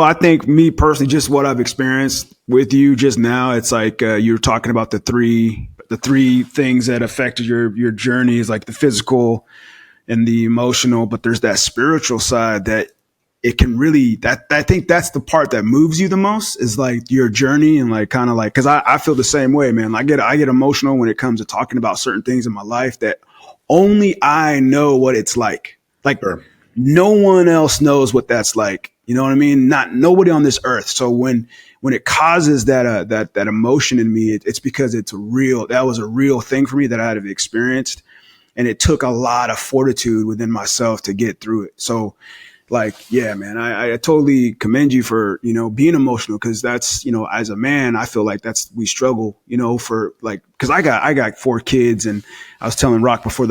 I think me personally, just what I've experienced with you just now, it's like you're talking about the three things that affected your journey is like the physical and the emotional, but there's that spiritual side that it can really, that I think that's the part that moves you the most is like your journey and like kind of like, cause I feel the same way, man. I get emotional when it comes to talking about certain things in my life that only I know what it's like. Like Sure. no one else knows what that's like. You know what I mean? Not nobody on this earth. So when it causes that emotion in me, it's because that was a real thing for me that I had experienced. And it took a lot of fortitude within myself to get through it. So like, yeah, man, I totally commend you for, being emotional. Cause that's, as a man, I feel like we struggle, for like, cause I got 4 kids and I was telling Rock before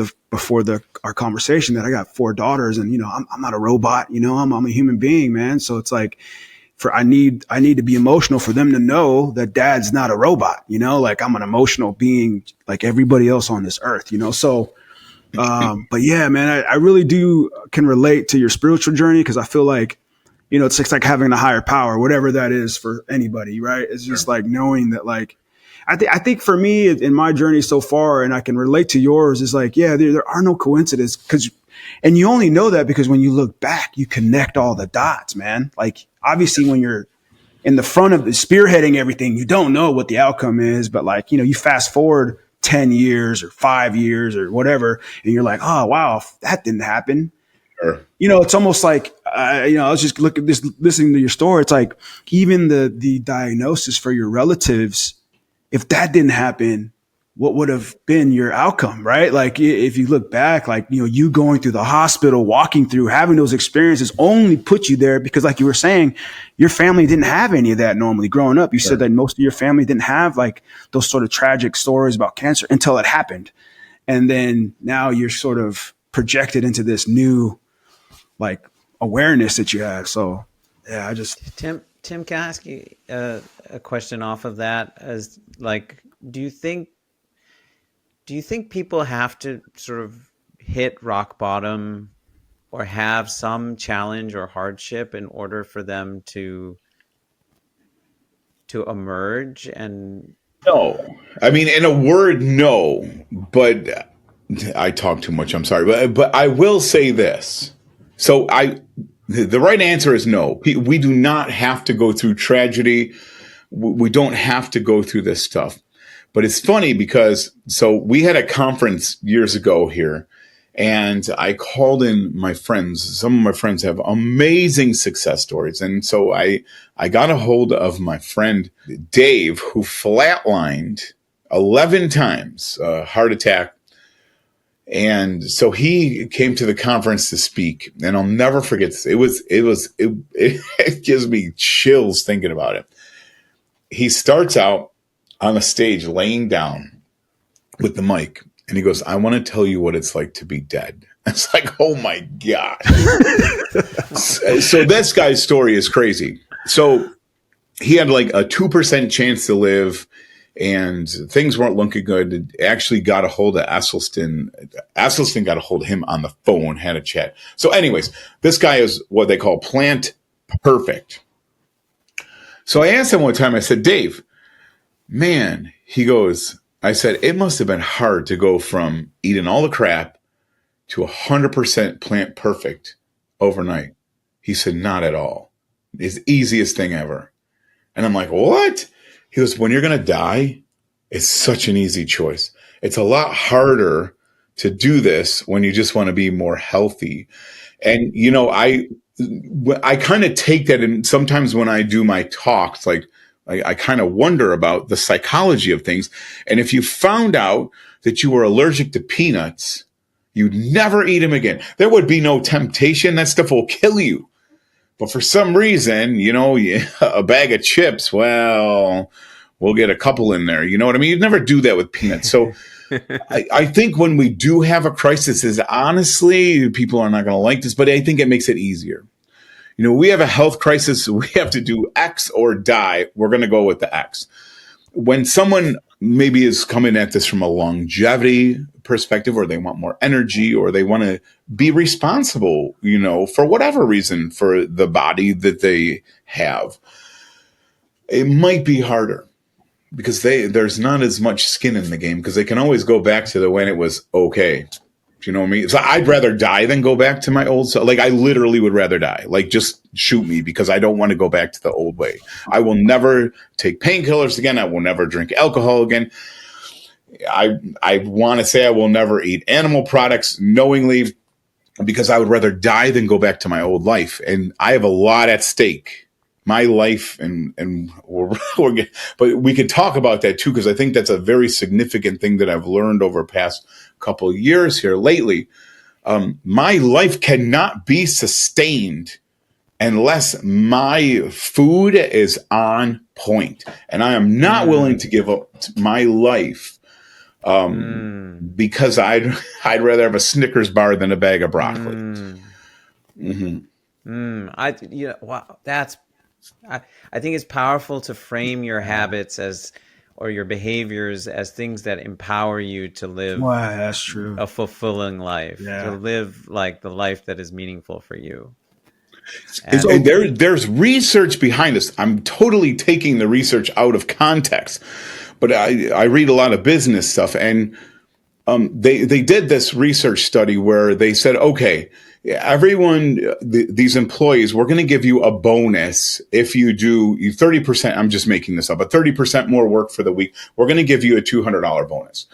our conversation that I got 4 daughters and, I'm not a robot, I'm a human being, man. So it's like, I need to be emotional for them to know that dad's not a robot, like I'm an emotional being like everybody else on this earth, so, but yeah, man, I really can relate to your spiritual journey because I feel like, it's just like having a higher power, whatever that is for anybody, right? It's just like knowing that, like, I think for me in my journey so far, and I can relate to yours, is like, yeah, there are no coincidences and you only know that because when you look back, you connect all the dots, man. Like, obviously, when you're in the front of the spearheading everything, you don't know what the outcome is, but like, you fast forward 10 years or 5 years or whatever, and you're like, oh, wow, that didn't happen. Sure. It's almost like, I was just listening to your story. It's like even the diagnosis for your relatives, if that didn't happen, what would have been your outcome, right? Like if you look back, like, you going through the hospital, walking through, having those experiences only put you there because like you were saying, your family didn't have any of that normally growing up. You said that most of your family didn't have like those sort of tragic stories about cancer until it happened. And then now you're sort of projected into this new like awareness that you have. So yeah, Tim, can I ask you a question off of that? As like, do you think people have to sort of hit rock bottom or have some challenge or hardship in order for them to emerge? And No, I mean, in a word, no. But I talk too much. I'm sorry, but I will say this. So the right answer is no. We do not have to go through tragedy. We don't have to go through this stuff. But it's funny because we had a conference years ago here, and I called in my friends. Some of my friends have amazing success stories, and so I got a hold of my friend Dave, who flatlined 11 times, heart attack. And so he came to the conference to speak, and I'll never forget this. It gives me chills thinking about it. He starts out on a stage laying down with the mic, and he goes, "I want to tell you what it's like to be dead." It's like, oh my gosh. So this guy's story is crazy. So he had like a 2% chance to live, and things weren't looking good. Actually got a hold of Ehlers-Danlos. Ehlers-Danlos got a hold of him on the phone, had a chat. So anyways, this guy is what they call plant perfect. So I asked him one time, I said, "Dave, man," he goes, I said, "it must have been hard to go from eating all the crap to 100% plant perfect overnight." He said, "Not at all. It's the easiest thing ever." And I'm like, "What?" He goes, "When you're going to die, it's such an easy choice. It's a lot harder to do this when you just want to be more healthy." And, I kind of take that, and sometimes when I do my talks, like I kind of wonder about the psychology of things. And if you found out that you were allergic to peanuts, you'd never eat them again. There would be no temptation. That stuff will kill you. But for some reason, a bag of chips, well, we'll get a couple in there. You know what I mean? You'd never do that with peanuts. So I think when we do have a crisis, is honestly, people are not going to like this, but I think it makes it easier. We have a health crisis. We have to do X or die. We're going to go with the X. When someone maybe is coming at this from a longevity perspective, or they want more energy, or they want to be responsible, for whatever reason for the body that they have, it might be harder because there's not as much skin in the game, because they can always go back to when it was okay. Do you know what I mean? So I'd rather die than go back to my old self. Like, I literally would rather die. Like, just shoot me, because I don't want to go back to the old way. I will never take painkillers again. I will never drink alcohol again. I want to say I will never eat animal products knowingly, because I would rather die than go back to my old life. And I have a lot at stake. My life, and but we could talk about that too, because I think that's a very significant thing that I've learned over the past couple of years here lately. My life cannot be sustained unless my food is on point, and I am not willing to give up my life because I'd rather have a Snickers bar than a bag of broccoli. Wow, I think it's powerful to frame your habits or your behaviors as things that empower you to live that's true. a fulfilling life, to live like the life that is meaningful for you. And there's research behind this. I'm totally taking the research out of context, but I read a lot of business stuff, and they did this research study where they said, okay, everyone, these employees, we're going to give you a bonus if you do 30%. I'm just making this up, but 30% more work for the week. We're going to give you a $200 bonus.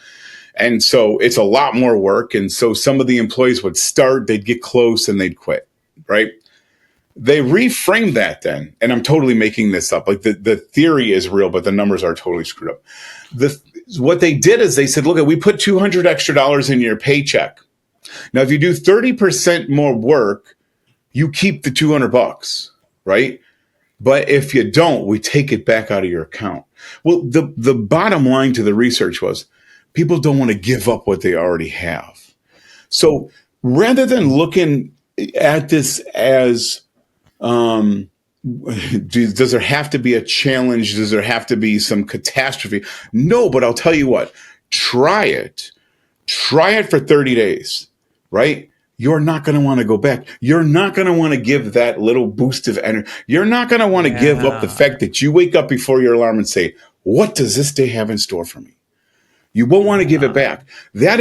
And so it's a lot more work. And so some of the employees would start, they'd get close, and they'd quit, right? They reframed that then, and I'm totally making this up. Like, the theory is real, but the numbers are totally screwed up. What they did is they said, look, we put $200 extra in your paycheck. Now, if you do 30% more work, you keep the $200, right? But if you don't, we take it back out of your account. Well, the bottom line to the research was people don't want to give up what they already have. So rather than looking at this as, does there have to be a challenge? Does there have to be some catastrophe? No, but I'll tell you what, try it. Try it for 30 days. Right? You're not going to want to go back. You're not going to want to give that little boost of energy. You're not going to want to give up the fact that you wake up before your alarm and say, what does this day have in store for me? You won't want to give it back. That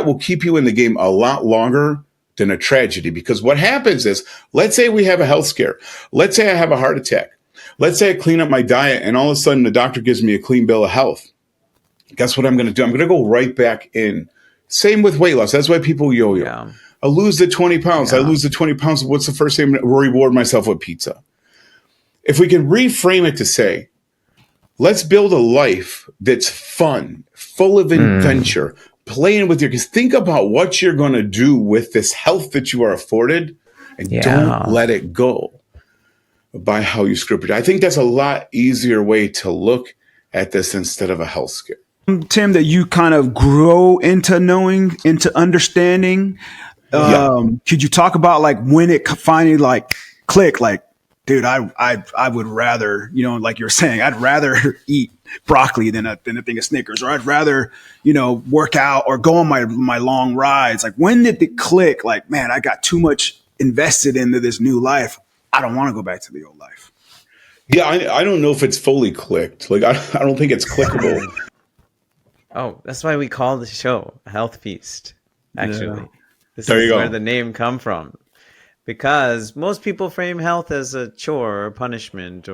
will keep you in the game a lot longer than a tragedy, because what happens is, let's say we have a health scare. Let's say I have a heart attack. Let's say I clean up my diet, and all of a sudden the doctor gives me a clean bill of health. Guess what I'm going to do? I'm going to go right back in. Same with weight loss. That's why people yo-yo. Yeah. I lose the 20 pounds. Yeah. I lose the 20 pounds. What's the first thing? I'm going to reward myself with pizza. If we can reframe it to say, let's build a life that's fun, full of adventure, playing with because think about what you're going to do with this health that you are afforded, and don't let it go by how you script it. I think that's a lot easier way to look at this instead of a health scare. Tim, that you kind of grow into knowing, into understanding. Could you talk about like when it finally like clicked? Like, dude, I would rather, like you're saying, I'd rather eat broccoli than a thing of Snickers, or I'd rather, work out or go on my long rides. Like, when did it click? Like, man, I got too much invested into this new life. I don't want to go back to the old life. Yeah, I don't know if it's fully clicked. Like, I don't think it's clickable. Oh, that's why we call the show Health Feast, actually. Yeah. This there is you go. Where the name come from. Because most people frame health as a chore or punishment,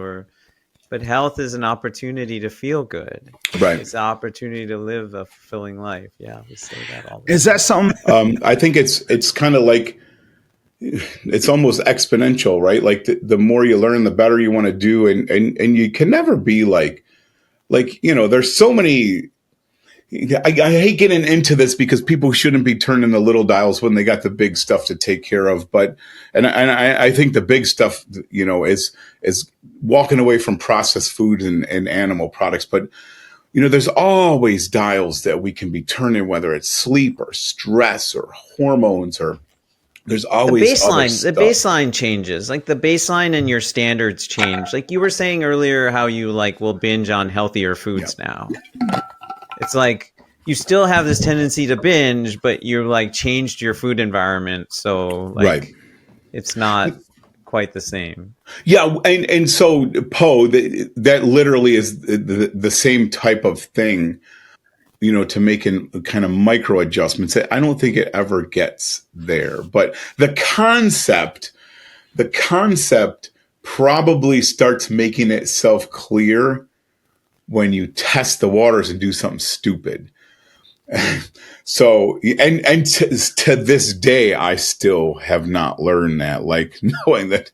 but health is an opportunity to feel good. Right. It's an opportunity to live a fulfilling life. Yeah, we say that all the time. Is that something? I think it's kind of like it's almost exponential, right? Like the more you learn, the better you want to do. And you can never be like, there's so many, I hate getting into this because people shouldn't be turning the little dials when they got the big stuff to take care of. But, and I think the big stuff, is walking away from processed foods and animal products. But, there's always dials that we can be turning, whether it's sleep or stress or hormones, or there's always The baseline changes. Like the baseline and your standards change. Like you were saying earlier, how you like will binge on healthier foods now. It's like you still have this tendency to binge, but you're like changed your food environment. So like it's not quite the same. Yeah. And so Po, that literally is the same type of thing, to making kind of micro adjustments. I don't think it ever gets there, but the concept probably starts making itself clear when you test the waters and do something stupid. So, and to this day, I still have not learned that, like knowing that,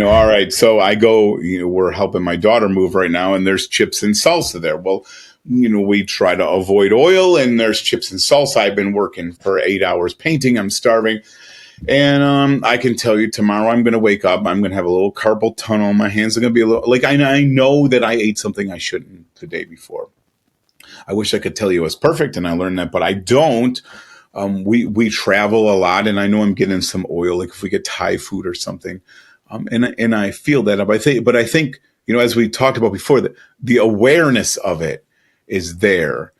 all right, so I go, we're helping my daughter move right now and there's chips and salsa there. Well, we try to avoid oil and there's chips and salsa. I've been working for 8 hours painting. I'm starving. And I can tell you tomorrow I'm going to wake up. I'm going to have a little carpal tunnel. My hands are going to be a little like I know that I ate something I shouldn't the day before. I wish I could tell you it was perfect, and I learned that, but I don't. We travel a lot, and I know I'm getting some oil, like if we get Thai food or something, and I feel that. But I think as we talked about before, that the awareness of it is there,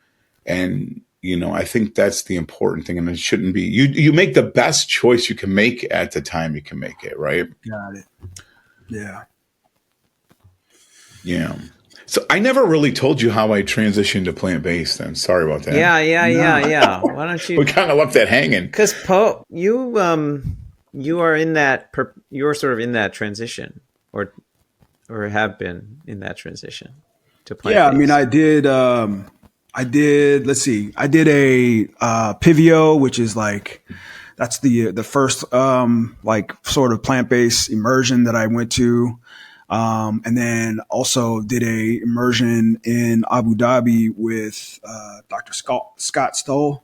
and I think that's the important thing, and it shouldn't be. You make the best choice you can make at the time you can make it, right? Got it. Yeah. Yeah. So I never really told you how I transitioned to plant-based. Then sorry about that. Yeah. Why don't you? We kind of left that hanging. Because Po, you are in that you're sort of in that transition, or have been in that transition to plant-based. Yeah, I mean, I did. Let's see. I did a Pivio, which is like that's the first like sort of plant-based immersion that I went to. And then also did a immersion in Abu Dhabi with Dr. Scott Stoll.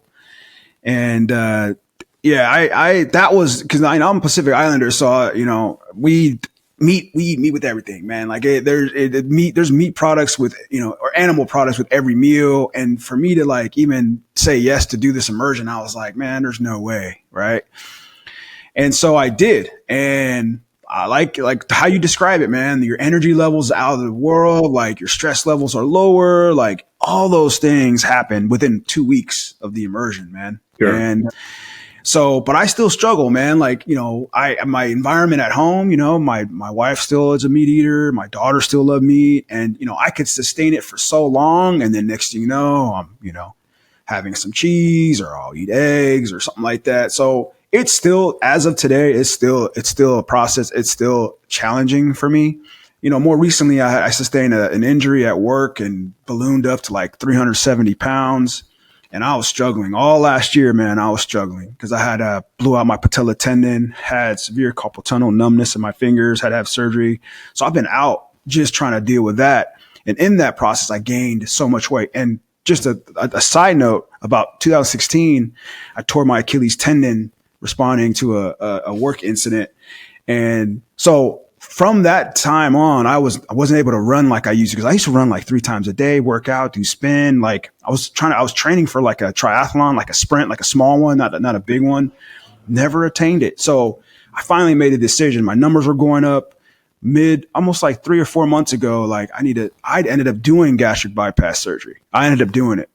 And I that was because I'm a Pacific Islander, so we eat meat with everything, man. Like there's meat products with or animal products with every meal. And for me to like even say yes to do this immersion, I was like, man, there's no way, right? And so I did, and I like how you describe it, man. Your energy levels out of the world, like your stress levels are lower, like all those things happen within 2 weeks of the immersion, man. Sure. And so, but I still struggle, man. Like, my environment at home, my wife still is a meat eater. My daughter still love meat. And, I could sustain it for so long. And then next thing you know, I'm, having some cheese, or I'll eat eggs or something like that. So it's still, as of today, it's still a process. It's still challenging for me. More recently, I sustained an injury at work and ballooned up to like 370 pounds. And I was struggling all last year, man. I was struggling because I had blew out my patella tendon, had severe carpal tunnel numbness in my fingers, had to have surgery. So I've been out just trying to deal with that. And in that process, I gained so much weight. And just a side note, about 2016, I tore my Achilles tendon responding to a work incident. And so from that time on, I wasn't able to run like I used to, because I used to run like 3 times a day, work out, do spin. Like I was training for like a triathlon, like a sprint, like a small one, not a big one. Never attained it. So I finally made a decision. My numbers were going up almost like 3 or 4 months ago. Like I ended up doing gastric bypass surgery. I ended up doing it.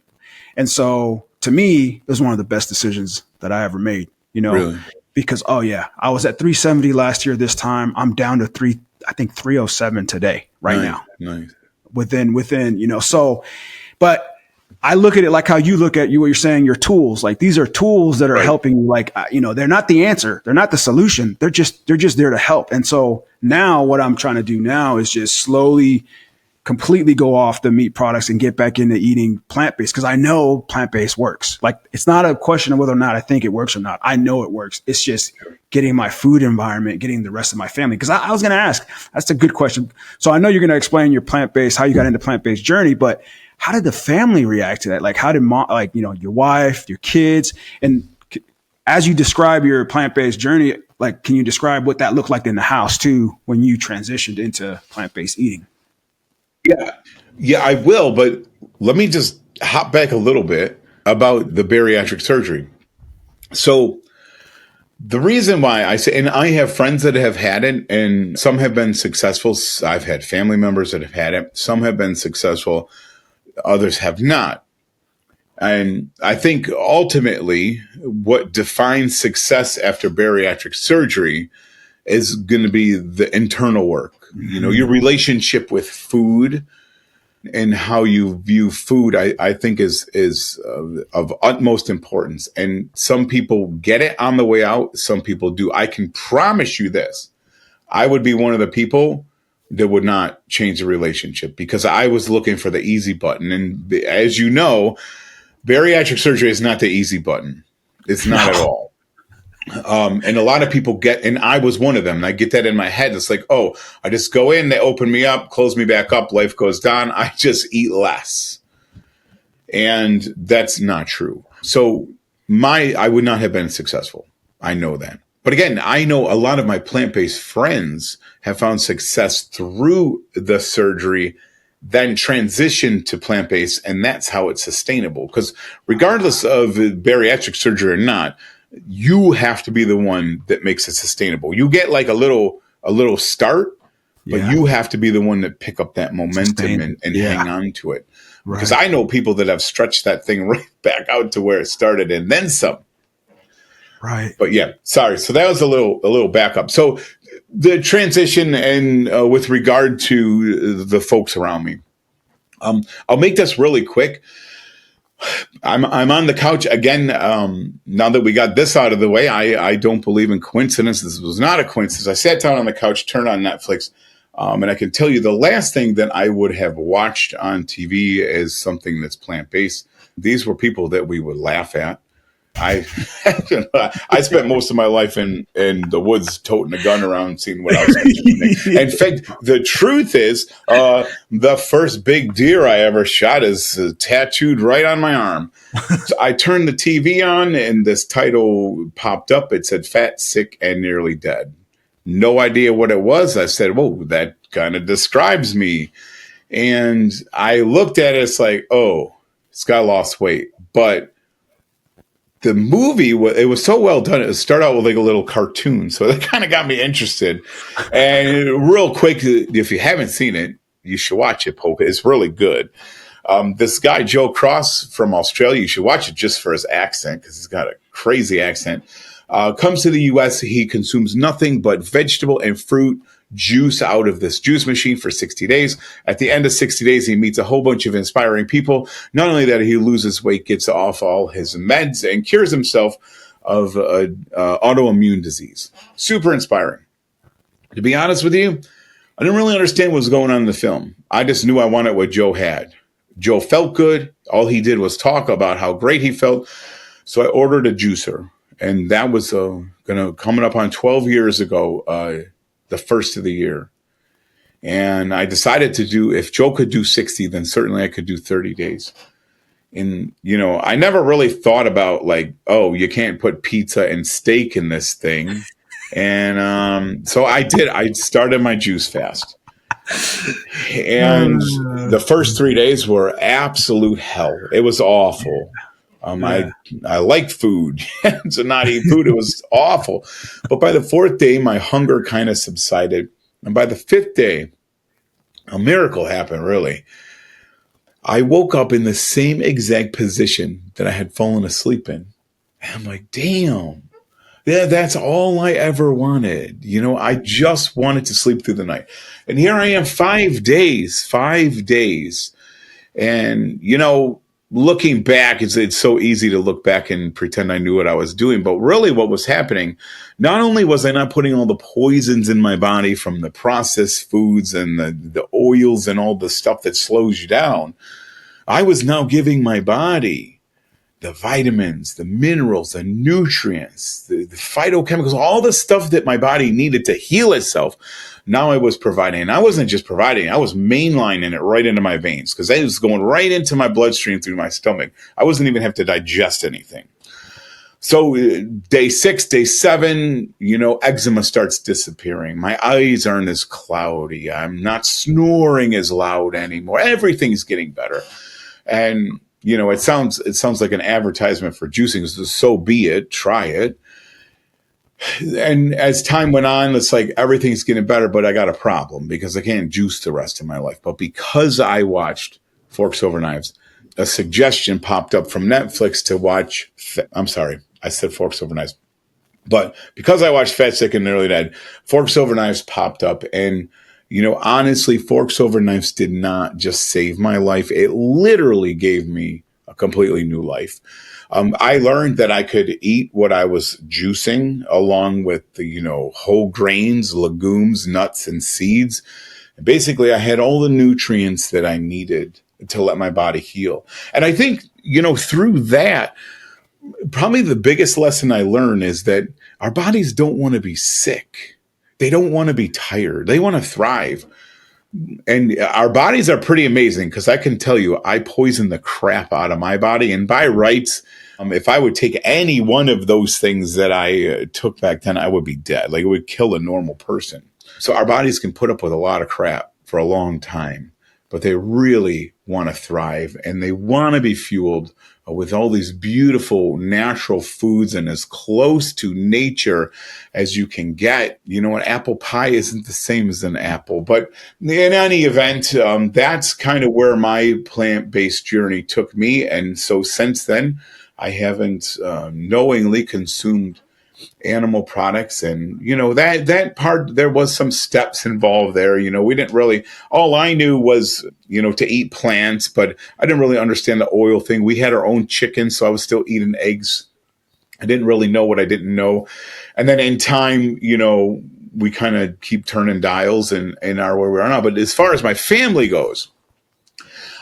And so to me, it was one of the best decisions that I ever made, Really? Because, I was at 370 last year. This time I'm down to 307 today, now. Nice. Within, so, but I look at it like how you look at what you're saying, your tools. Like these are tools that are helping you. Like, they're not the answer. They're not the solution. They're just there to help. And so now what I'm trying to do now is just slowly completely go off the meat products and get back into eating plant-based? Because I know plant-based works. Like, it's not a question of whether or not I think it works or not. I know it works. It's just getting my food environment, getting the rest of my family. Because I was going to ask, that's a good question. So I know you're going to explain your plant-based, how you got into plant-based journey, but how did the family react to that? Like, how did your wife, your kids, and as you describe your plant-based journey, like, can you describe what that looked like in the house too when you transitioned into plant-based eating? Yeah, I will. But let me just hop back a little bit about the bariatric surgery. So the reason why I say, and I have friends that have had it, and some have been successful. I've had family members that have had it. Some have been successful. Others have not. And I think ultimately what defines success after bariatric surgery is going to be the internal work. You know, your relationship with food and how you view food, I think is of utmost importance. And some people get it on the way out. Some people do. I can promise you this. I would be one of the people that would not change the relationship because I was looking for the easy button. And as you know, bariatric surgery is not the easy button. It's not at all. And a lot of people and I was one of them. And I get that in my head. It's like, oh, I just go in, they open me up, close me back up, life goes on. I just eat less. And that's not true. So I would not have been successful. I know that. But again, I know a lot of my plant-based friends have found success through the surgery, then transition to plant-based, and that's how it's sustainable. Because regardless of bariatric surgery or not, you have to be the one that makes it sustainable. You get like a little start, but you have to be the one that pick up that momentum and hang on to it. Right. Because I know people that have stretched that thing right back out to where it started and then some. Right. But yeah, sorry. So that was a little backup. So the transition and with regard to the folks around me, I'll make this really quick. I'm on the couch again. Now that we got this out of the way, I don't believe in coincidence. This was not a coincidence. I sat down on the couch, turned on Netflix, and I can tell you the last thing that I would have watched on TV is something that's plant-based. These were people that we would laugh at. I spent most of my life in the woods toting a gun around seeing what else. In fact, the truth is, the first big deer I ever shot is tattooed right on my arm. So I turned the TV on and this title popped up. It said "Fat, Sick, and Nearly Dead." No idea what it was. I said, "Whoa, that kind of describes me." And I looked at it. It's like, oh, this guy lost weight, but the movie, it was so well done. It started out with like a little cartoon. So that kind of got me interested. And real quick, if you haven't seen it, you should watch it, Pope. It's really good. This guy, Joe Cross from Australia, you should watch it just for his accent because he's got a crazy accent. Comes to the U.S. He consumes nothing but vegetable and fruit juice out of this juice machine for 60 days. At the end of 60 days, he meets a whole bunch of inspiring people. Not only that, he loses weight, gets off all his meds, and cures himself of autoimmune disease. Super inspiring. To be honest with you, I didn't really understand what was going on in the film. I just knew I wanted what Joe had. Joe felt good. All he did was talk about how great he felt. So I ordered a juicer. And that was coming up on 12 years ago, the first of the year. And I decided to do, if Joe could do 60, then certainly I could do 30 days. And, I never really thought about like, oh, you can't put pizza and steak in this thing. And so I did. I started my juice fast. And the first 3 days were absolute hell. It was awful. I liked food. To not eat food, it was awful. But by the fourth day, my hunger kind of subsided. And by the fifth day, a miracle happened, really. I woke up in the same exact position that I had fallen asleep in. And I'm like, damn. Yeah, that's all I ever wanted. I just wanted to sleep through the night. And here I am 5 days. And, looking back, it's so easy to look back and pretend I knew what I was doing. But really what was happening, not only was I not putting all the poisons in my body from the processed foods and the oils and all the stuff that slows you down, I was now giving my body the vitamins, the minerals, the nutrients, the phytochemicals, all the stuff that my body needed to heal itself. Now I was providing, and I wasn't just providing, I was mainlining it right into my veins because it was going right into my bloodstream through my stomach. I wasn't even have to digest anything. So day 6, day 7, eczema starts disappearing. My eyes aren't as cloudy. I'm not snoring as loud anymore. Everything's getting better. And it sounds like an advertisement for juicing. So be it. Try it. And as time went on, it's like everything's getting better, but I got a problem because I can't juice the rest of my life. But because I watched Forks Over Knives, a suggestion popped up from Netflix to watch. I'm sorry, I said Forks Over Knives. But because I watched Fat, Sick, and Nearly Dead, Forks Over Knives popped up. And honestly, Forks Over Knives did not just save my life. It literally gave me a completely new life. I learned that I could eat what I was juicing along with the, whole grains, legumes, nuts, and seeds. And basically, I had all the nutrients that I needed to let my body heal. And I think, through that, probably the biggest lesson I learned is that our bodies don't want to be sick. They don't want to be tired. They want to thrive. And our bodies are pretty amazing because I can tell you, I poison the crap out of my body. And by rights, if I would take any one of those things that I took back then, I would be dead. Like it would kill a normal person. So our bodies can put up with a lot of crap for a long time, but they really want to thrive and they want to be fueled with all these beautiful natural foods and as close to nature as you can get. An apple pie isn't the same as an apple, but in any event, that's kind of where my plant-based journey took me. And so since then, I haven't knowingly consumed animal products. And, that part, there was some steps involved there. We didn't really, all I knew was, to eat plants, but I didn't really understand the oil thing. We had our own chicken, so I was still eating eggs. I didn't really know what I didn't know. And then in time, we kind of keep turning dials and are where we are now. But as far as my family goes,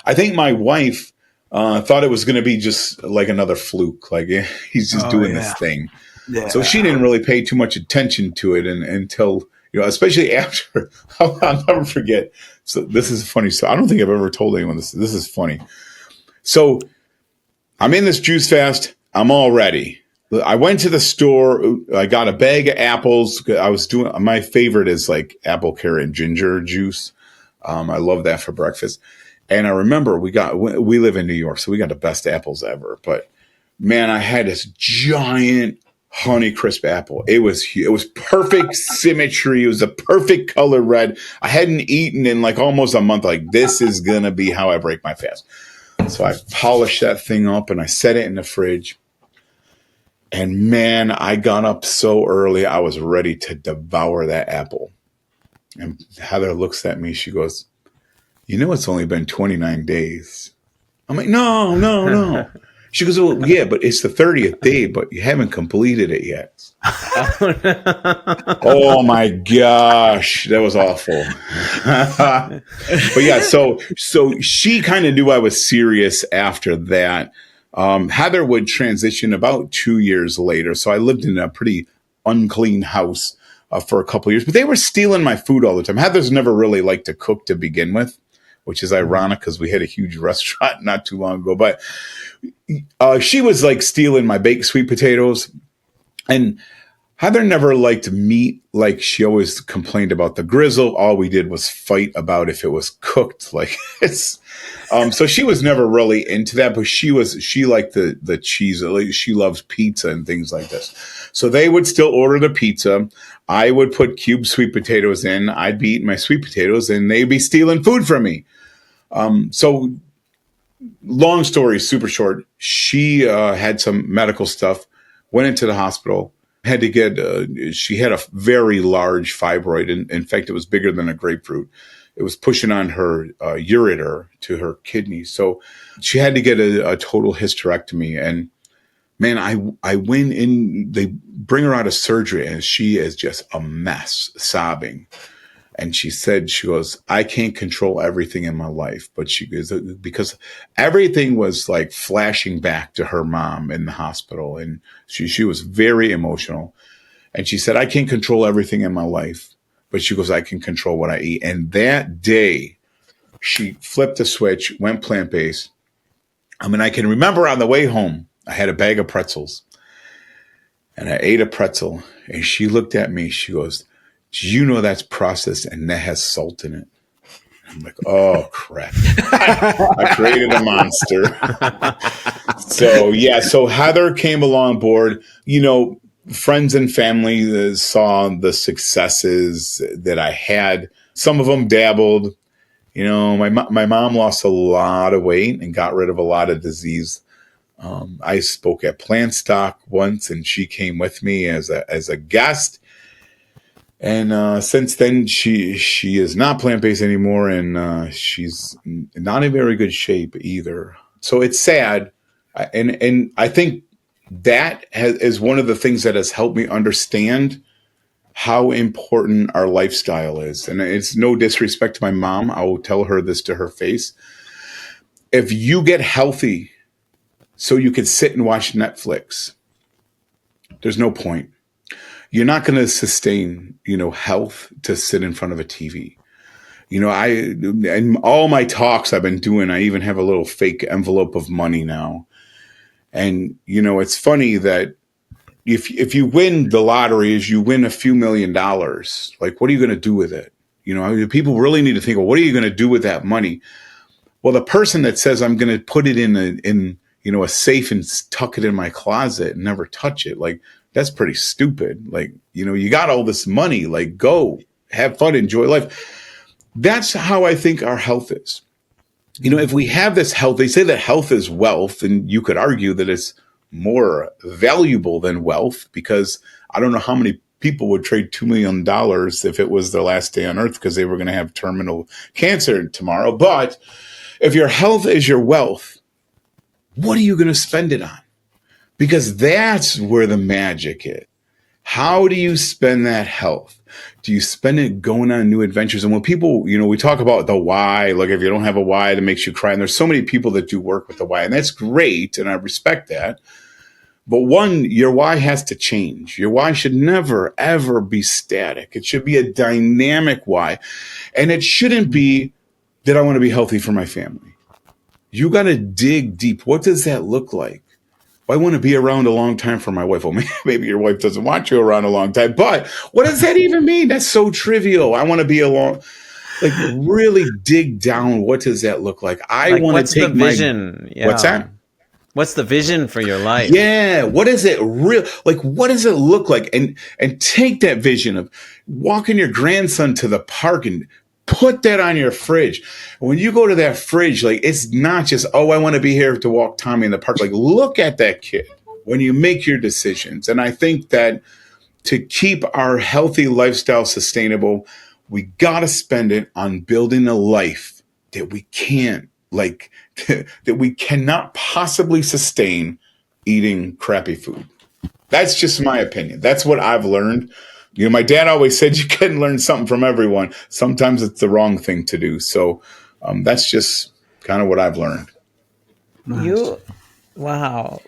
I think my wife thought it was going to be just like another fluke. Like he's just doing this thing. Yeah. So she didn't really pay too much attention to it until, especially after, I'll never forget. So this is funny. So I don't think I've ever told anyone this. This is funny. So I'm in this juice fast. I'm all ready. I went to the store. I got a bag of apples. My favorite is like apple, carrot, and ginger juice. I love that for breakfast. And I remember we live in New York, so we got the best apples ever. But man, I had this giant Honeycrisp apple. It was perfect symmetry. It was a perfect color red. I hadn't eaten in like almost a month. Like this is going to be how I break my fast. So I polished that thing up and I set it in the fridge. And man, I got up so early. I was ready to devour that apple. And Heather looks at me. She goes, it's only been 29 days. I'm like, no. She goes, well, yeah, but it's the 30th day, but you haven't completed it yet. Oh my gosh, that was awful. But yeah, so she kind of knew I was serious after that. Heather would transition about 2 years later. So I lived in a pretty unclean house for a couple of years, but they were stealing my food all the time. Heather's never really liked to cook to begin with, which is ironic because we had a huge restaurant not too long ago. But she was like stealing my baked sweet potatoes. And Heather never liked meat. Like she always complained about the grizzle. All we did was fight about if it was cooked. Like it's, so she was never really into that, but she liked the cheese. She loves pizza and things like this. So they would still order the pizza. I would put cubed sweet potatoes in. I'd be eating my sweet potatoes and they'd be stealing food from me. So long story, super short. She had some medical stuff, went into the hospital, had to she had a very large fibroid. In fact, it was bigger than a grapefruit. it was pushing on her ureter to her kidney. So she had to get a total hysterectomy. And man, I went in, they bring her out of surgery and she is just a mess, sobbing. And she said, she goes, I can't control everything in my life. But she goes, because everything was like flashing back to her mom in the hospital. And she was very emotional. And she said, I can't control everything in my life. But she goes, I can control what I eat. And that day, she flipped the switch, went plant-based. I mean, I can remember on the way home, I had a bag of pretzels. And I ate a pretzel. And she looked at me. She goes, do you know that's processed and that has salt in it? I'm like, oh, crap. I created a monster. So Heather came along board. You know, friends and family saw the successes that I had. Some of them dabbled. You know, my mom lost a lot of weight and got rid of a lot of disease. I spoke at Plant Stock once, and she came with me as a guest. And since then, she is not plant-based anymore, and she's not in very good shape either. So it's sad, and I think that is one of the things that has helped me understand how important our lifestyle is. And it's no disrespect to my mom. I will tell her this to her face. If you get healthy so you can sit and watch Netflix, there's no point. You're not going to sustain, health to sit in front of a TV. In all my talks I've been doing, I even have a little fake envelope of money now. And, it's funny that if you win the lottery, is you win a few $1 million, like, what are you going to do with it? People really need to think, well, what are you going to do with that money? Well, the person that says I'm going to put it in a safe and tuck it in my closet and never touch it, like, that's pretty stupid. Like, you got all this money, like, go have fun, enjoy life. That's how I think our health is. If we have this health, they say that health is wealth, and you could argue that it's more valuable than wealth, because I don't know how many people would trade $2 million if it was their last day on earth because they were going to have terminal cancer tomorrow. But if your health is your wealth, what are you going to spend it on? Because that's where the magic is. How do you spend that health? Do you spend it going on new adventures? And when people, we talk about the why, like if you don't have a why that makes you cry, and there's so many people that do work with the why, and that's great, and I respect that. But one, your why has to change. Your why should never, ever be static. It should be a dynamic why. And it shouldn't be that I want to be healthy for my family. You got to dig deep. What does that look like? I want to be around a long time for my wife. Well, maybe your wife doesn't want you around a long time, but what does that even mean? That's so trivial. I want to be like, really dig down. What does that look like? I want to take the vision? Yeah. What's that? What's the vision for your life? Yeah. What is it what does it look like? And take that vision of walking your grandson to the park and put that on your fridge. When you go to that fridge, like, it's not just, oh, I want to be here to walk Tommy in the park. Like, look at that kid when you make your decisions. And I think that to keep our healthy lifestyle sustainable, we got to spend it on building a life that we can't, like, that we cannot possibly sustain eating crappy food. That's just my opinion. That's what I've learned. My dad always said you can learn something from everyone. Sometimes it's the wrong thing to do. So that's just kind of what I've learned. Nice. Wow.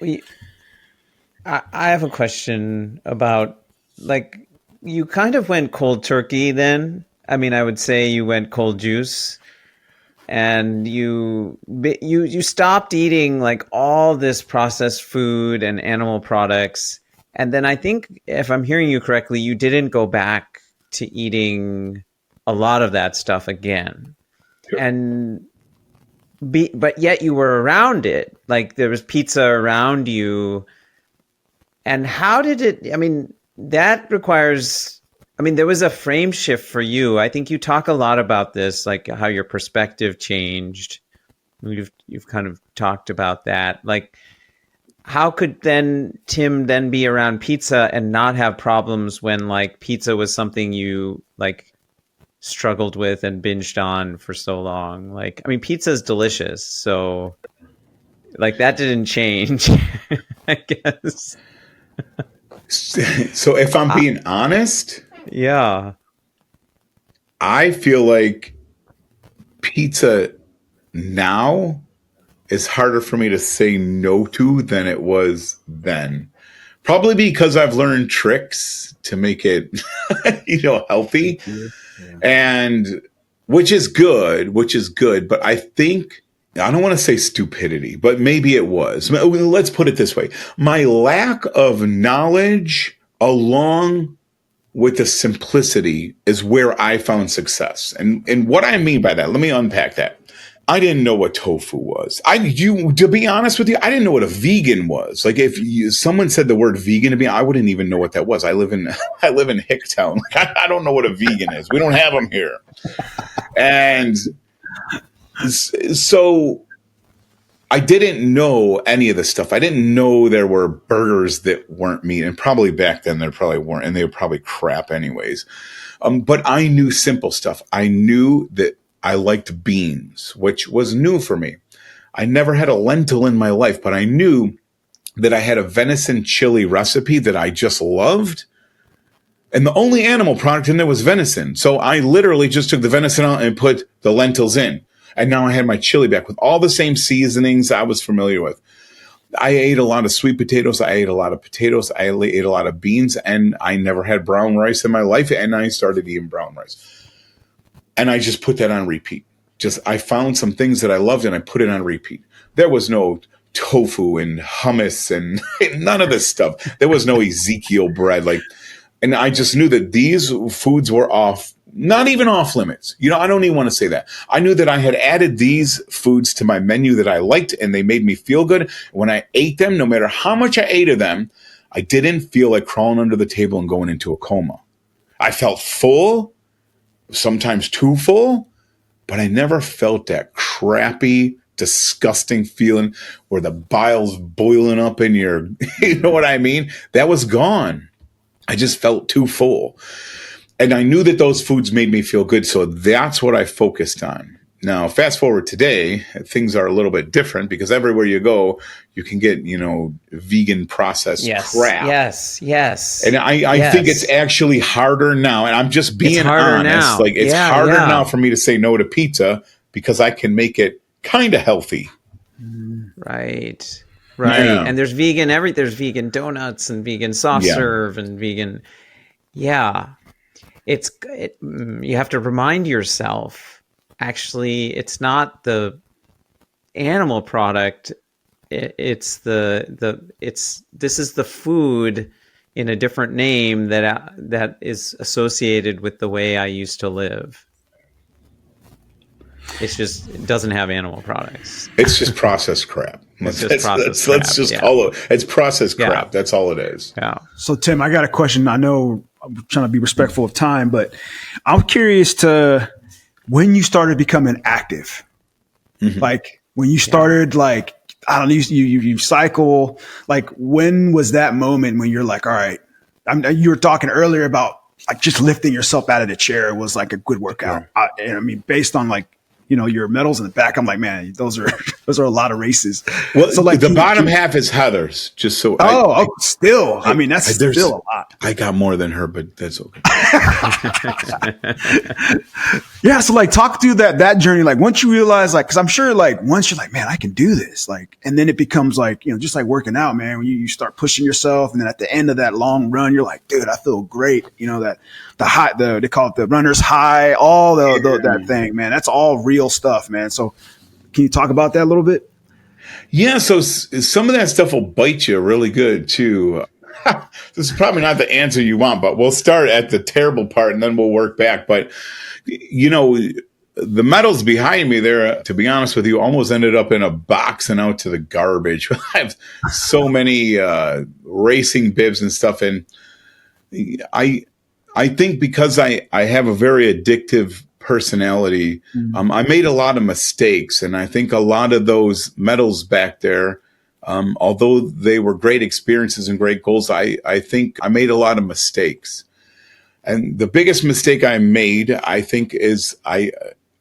I have a question about, like, you kind of went cold turkey then. I mean, I would say you went cold juice, and you stopped eating like all this processed food and animal products. And then I think, if I'm hearing you correctly, you didn't go back to eating a lot of that stuff again. Sure. But yet you were around it. Like, there was pizza around you. And how did it, that requires, there was a frame shift for you. I think you talk a lot about this, like how your perspective changed. You've kind of talked about that. Like, how could then Tim then be around pizza and not have problems when, like, pizza was something you, like, struggled with and binged on for so long. Like, I mean, pizza's delicious, so like that didn't change, I guess. So if I'm being honest, Yeah. I feel like pizza now is harder for me to say no to than it was then. Probably because I've learned tricks to make it, healthy. Yeah. And which is good. But I think, I don't want to say stupidity, but maybe it was. Let's put it this way. My lack of knowledge along with the simplicity is where I found success. And what I mean by that, let me unpack that. I didn't know what tofu was. To be honest with you, I didn't know what a vegan was. Like if someone said the word vegan to me, I wouldn't even know what that was. I live in Hicktown. Like I don't know what a vegan is. We don't have them here. And so I didn't know any of this stuff. I didn't know there were burgers that weren't meat, and probably back then there probably weren't, and they were probably crap anyways. But I knew simple stuff. I knew that I liked beans, which was new for me. I never had a lentil in my life, but I knew that I had a venison chili recipe that I just loved. And the only animal product in there was venison. So I literally just took the venison out and put the lentils in. And now I had my chili back with all the same seasonings I was familiar with. I ate a lot of sweet potatoes. I ate a lot of potatoes. I ate a lot of beans. And I never had brown rice in my life. And I started eating brown rice. And I just put that on repeat. I found some things that I loved and I put it on repeat. There was no tofu and hummus and none of this stuff. There was no Ezekiel bread. And I just knew that these foods were not even off limits. I don't even want to say that. I knew that I had added these foods to my menu that I liked and they made me feel good. When I ate them, no matter how much I ate of them, I didn't feel like crawling under the table and going into a coma. I felt full, sometimes too full, but I never felt that crappy, disgusting feeling where the bile's boiling up in your, you know what I mean? That was gone. I just felt too full. And I knew that those foods made me feel good. So that's what I focused on. Now, fast forward today, things are a little bit different because everywhere you go, you can get, vegan processed crap. Yes. And I think it's actually harder now. And I'm just being honest. Now. It's harder now for me to say no to pizza because I can make it kind of healthy. Right. Yeah. And there's vegan there's vegan donuts and vegan soft serve and vegan. Yeah. You have to remind yourself, actually, it's not the animal product. This is the food in a different name that is associated with the way I used to live. It doesn't have animal products. It's just processed crap. Let's just call it. It's processed crap. That's all it is. Yeah. So Tim, I got a question. I know I'm trying to be respectful of time, but I'm curious to when you started becoming active, like when you started, like, I don't know, you cycle, like when was that moment when you're like, all right, you were talking earlier about like just lifting yourself out of the chair was like a good workout. And I mean, based on like, your medals in the back, I'm like, man, those are a lot of races. Well, so like the bottom half is Heather's, just so. Still, I mean, that's still a lot. I got more than her, but that's okay. Yeah. So like talk through that journey. Like once you realize, like, cause I'm sure like once you're like, man, I can do this. Like, and then it becomes like, just like working out, man, when you start pushing yourself. And then at the end of that long run, you're like, dude, I feel great. That they call it the runner's high, all that thing, man, that's all real stuff, man. So can you talk about that a little bit? Yeah. So some of that stuff will bite you really good too. This is probably not the answer you want, but we'll start at the terrible part and then we'll work back. But, the medals behind me there, to be honest with you, almost ended up in a box and out to the garbage. I have so many racing bibs and stuff. And I think because I have a very addictive personality, I made a lot of mistakes. And I think a lot of those medals back there, although they were great experiences and great goals, I think I made a lot of mistakes. And the biggest mistake I made, I think, is I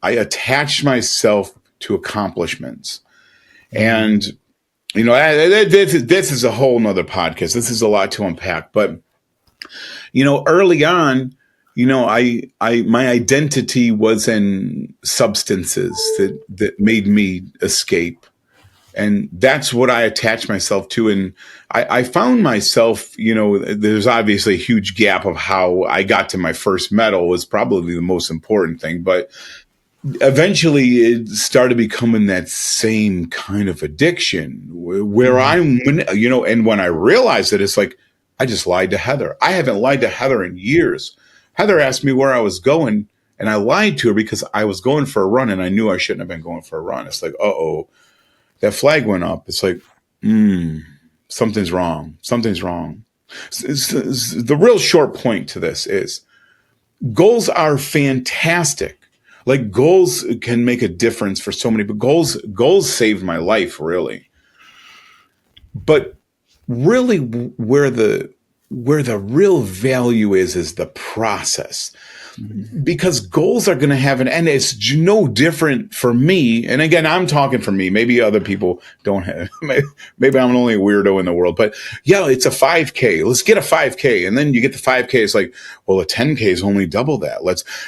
attached myself to accomplishments. And, this is a whole nother podcast. This is a lot to unpack. But, early on, my identity was in substances that made me escape. And that's what I attached myself to. And I found myself, there's obviously a huge gap of how I got to my first medal was probably the most important thing. But eventually it started becoming that same kind of addiction where and when I realized it, it's like, I just lied to Heather. I haven't lied to Heather in years. Heather asked me where I was going, and I lied to her because I was going for a run, and I knew I shouldn't have been going for a run. It's like, uh-oh. That flag went up. It's like, something's wrong. Something's wrong. The real short point to this is goals are fantastic. Like goals can make a difference for so many, but goals saved my life, really. But really where the real value is the process. Because goals are going to have an end. It's no different for me. And again, I'm talking for me. Maybe other people don't have, maybe I'm only a weirdo in the world, but yeah, it's a 5K. Let's get a 5K. And then you get the 5K. It's like, well, a 10K is only double that.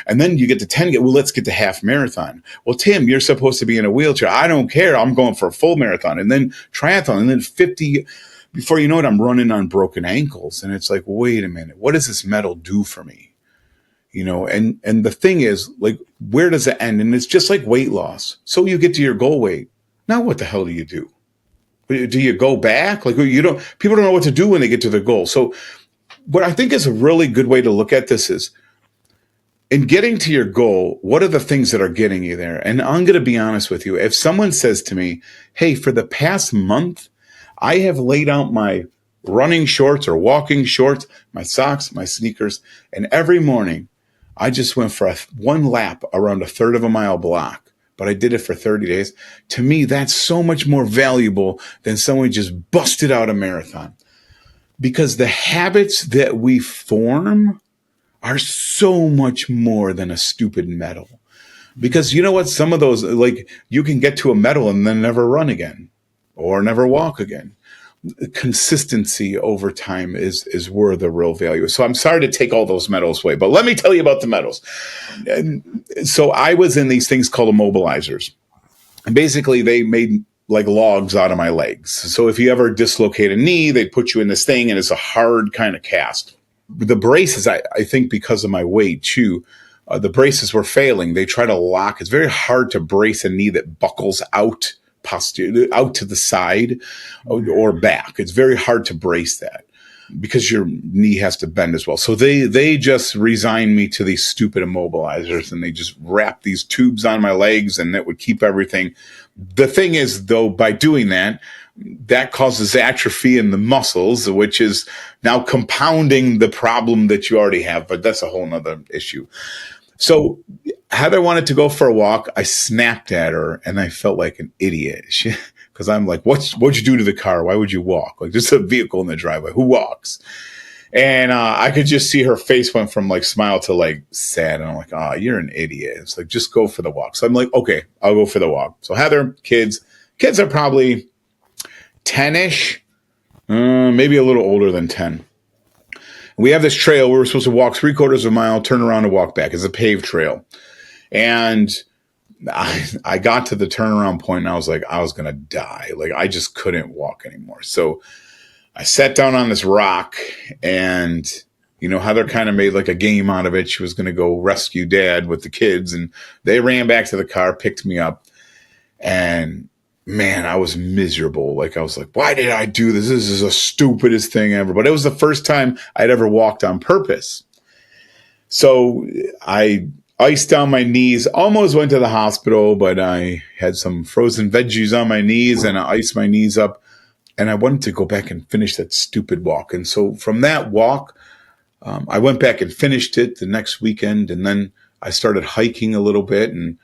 And then you get to 10K. Well, let's get to half marathon. Well, Tim, you're supposed to be in a wheelchair. I don't care. I'm going for a full marathon and then triathlon and then 50. Before you know it, I'm running on broken ankles. And it's like, wait a minute. What does this medal do for me? And the thing is, like, where does it end? And it's just like weight loss. So you get to your goal weight. Now what the hell do you do? Do you go back? Like, people don't know what to do when they get to their goal. So what I think is a really good way to look at this is, in getting to your goal, what are the things that are getting you there? And I'm going to be honest with you. If someone says to me, hey, for the past month, I have laid out my running shorts or walking shorts, my socks, my sneakers, and every morning, I just went for one lap around a third of a mile block, but I did it for 30 days. To me, that's so much more valuable than someone just busted out a marathon. Because the habits that we form are so much more than a stupid medal. Because you know what? Some of those, like, you can get to a medal and then never run again or never walk again. Consistency over time is where the real value is. So I'm sorry to take all those medals away, but let me tell you about the medals. And so I was in these things called immobilizers. And basically they made like logs out of my legs. So if you ever dislocate a knee, they put you in this thing and it's a hard kind of cast. The braces, I think because of my weight too, the braces were failing. They try to lock. It's very hard to brace a knee that buckles out out to the side or back. It's very hard to brace that because your knee has to bend as well. So they just resigned me to these stupid immobilizers and they just wrapped these tubes on my legs and that would keep everything. The thing is, though, by doing that causes atrophy in the muscles, which is now compounding the problem that you already have. But that's a whole nother issue. So Heather wanted to go for a walk. I snapped at her and I felt like an idiot because I'm like, what'd you do to the car? Why would you walk? Like, there's a vehicle in the driveway. Who walks? And I could just see her face went from like smile to like sad. And I'm like, oh, you're an idiot. It's like, just go for the walk. So I'm like, okay, I'll go for the walk. So Heather, kids are probably 10-ish, maybe a little older than 10. We have this trail. We were supposed to walk 3/4 of a mile, turn around and walk back. It's a paved trail. And I got to the turnaround point and I was like, I was going to die. Like, I just couldn't walk anymore. So I sat down on this rock and, Heather kind of made like a game out of it. She was going to go rescue Dad with the kids and they ran back to the car, picked me up. And man, I was miserable. Like, I was like, why did I do this? This is the stupidest thing ever. But it was the first time I'd ever walked on purpose. So I iced down my knees, almost went to the hospital, but I had some frozen veggies on my knees and I iced my knees up. And I wanted to go back and finish that stupid walk. And so from that walk, I went back and finished it the next weekend. And then I started hiking a little bit and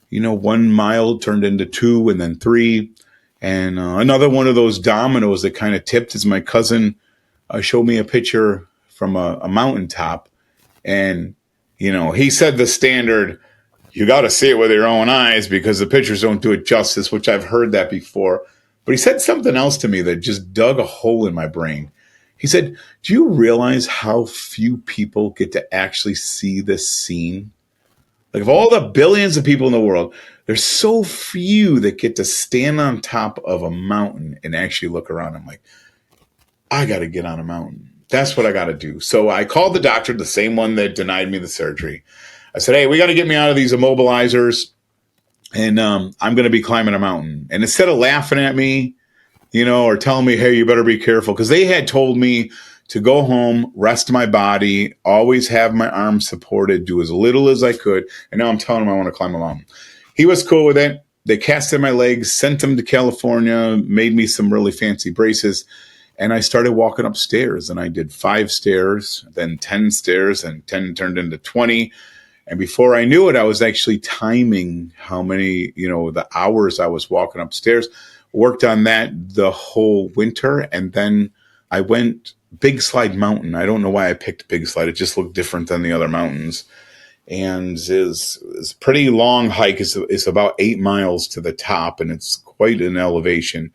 1 mile turned into 2 and then 3. And another one of those dominoes that kind of tipped is my cousin showed me a picture from a mountaintop. And, he said the standard, you got to see it with your own eyes because the pictures don't do it justice, which I've heard that before. But he said something else to me that just dug a hole in my brain. He said, do you realize how few people get to actually see this scene? Like, of all the billions of people in the world, there's so few that get to stand on top of a mountain and actually look around. I'm like, I got to get on a mountain. That's what I got to do. So I called the doctor, the same one that denied me the surgery. I said, hey, we got to get me out of these immobilizers, and I'm going to be climbing a mountain. And instead of laughing at me, or telling me, hey, you better be careful, because they had told me to go home, rest my body, always have my arms supported, do as little as I could. And now I'm telling him I want to climb a mountain. He was cool with it. They casted my legs, sent them to California, made me some really fancy braces. And I started walking upstairs, and I did 5 stairs, then 10 stairs, and 10 turned into 20. And before I knew it, I was actually timing how many, the hours I was walking upstairs. Worked on that the whole winter. And then I went Big Slide Mountain. I don't know why I picked Big Slide. It just looked different than the other mountains. And it's a pretty long hike. It's about 8 miles to the top, and it's quite an elevation.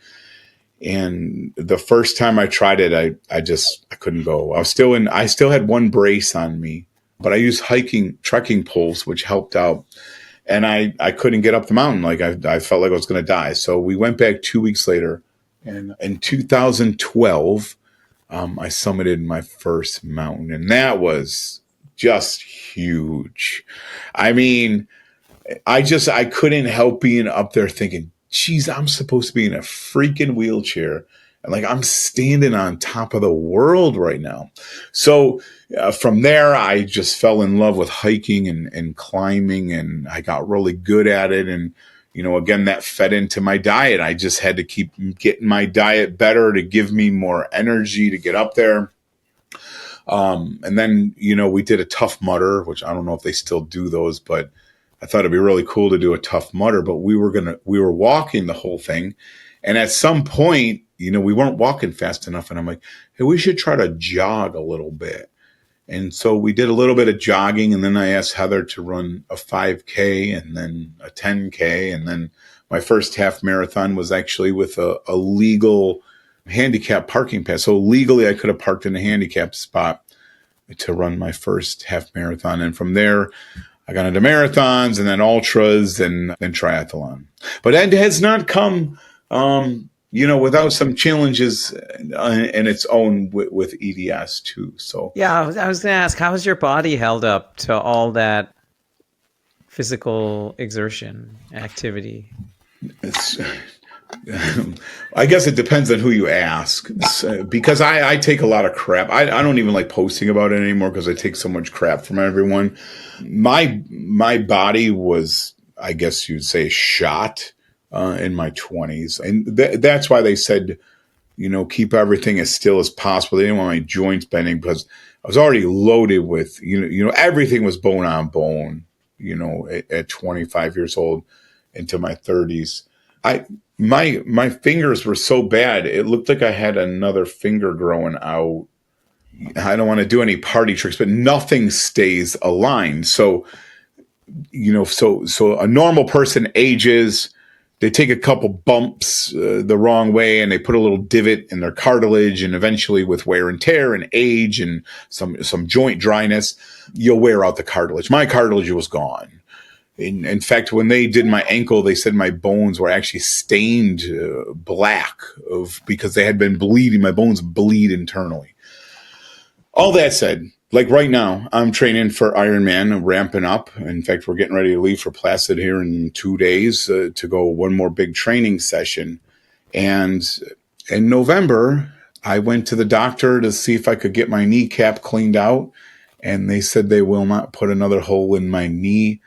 And the first time I tried it, I couldn't go. I still had one brace on me, but I used trekking poles, which helped out. And I couldn't get up the mountain. Like I felt like I was going to die. So we went back 2 weeks later, and in 2012, I summited my first mountain, and that was just huge. I mean, I couldn't help being up there thinking, geez, I'm supposed to be in a freaking wheelchair. And like, I'm standing on top of the world right now. So from there, I just fell in love with hiking and climbing, and I got really good at it. And, again, that fed into my diet. I just had to keep getting my diet better to give me more energy to get up there. And then, we did a Tough Mudder, which I don't know if they still do those, but I thought it'd be really cool to do a Tough Mudder. But we were walking the whole thing. And at some point, we weren't walking fast enough. And I'm like, hey, we should try to jog a little bit. And so we did a little bit of jogging. And then I asked Heather to run a 5K and then a 10K. And then my first half marathon was actually with a legal handicap parking pass. So legally, I could have parked in a handicap spot to run my first half marathon. And from there, I got into marathons and then ultras and then triathlon. But that has not come, without some challenges in its own with EDS too. So yeah, I was going to ask, how has your body held up to all that physical exertion activity? I guess it depends on who you ask, because I take a lot of crap. I don't even like posting about it anymore because I take so much crap from everyone. My body was, I guess you'd say, shot in my 20s. And that's why they said, keep everything as still as possible. They didn't want my joints bending because I was already loaded with, everything was bone on bone, at 25 years old into my 30s. My fingers were so bad, it looked like I had another finger growing out. I don't want to do any party tricks, but nothing stays aligned. So, so a normal person ages, they take a couple bumps the wrong way, and they put a little divot in their cartilage, and eventually with wear and tear and age and some joint dryness, you'll wear out the cartilage. My cartilage was gone. In fact, when they did my ankle, they said my bones were actually stained black because they had been bleeding. My bones bleed internally. All that said, like right now, I'm training for Ironman, ramping up. In fact, we're getting ready to leave for Placid here in 2 days to go one more big training session. And in November, I went to the doctor to see if I could get my kneecap cleaned out. And they said they will not put another hole in my knee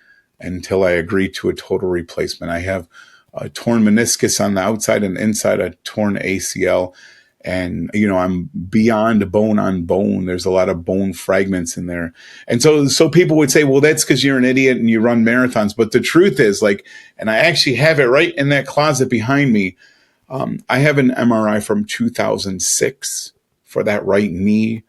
until I agree to a total replacement. I have a torn meniscus on the outside and inside, a torn ACL. And, I'm beyond bone on bone. There's a lot of bone fragments in there. And so people would say, well, that's because you're an idiot and you run marathons. But the truth is, and I actually have it right in that closet behind me. I have an MRI from 2006 for that right knee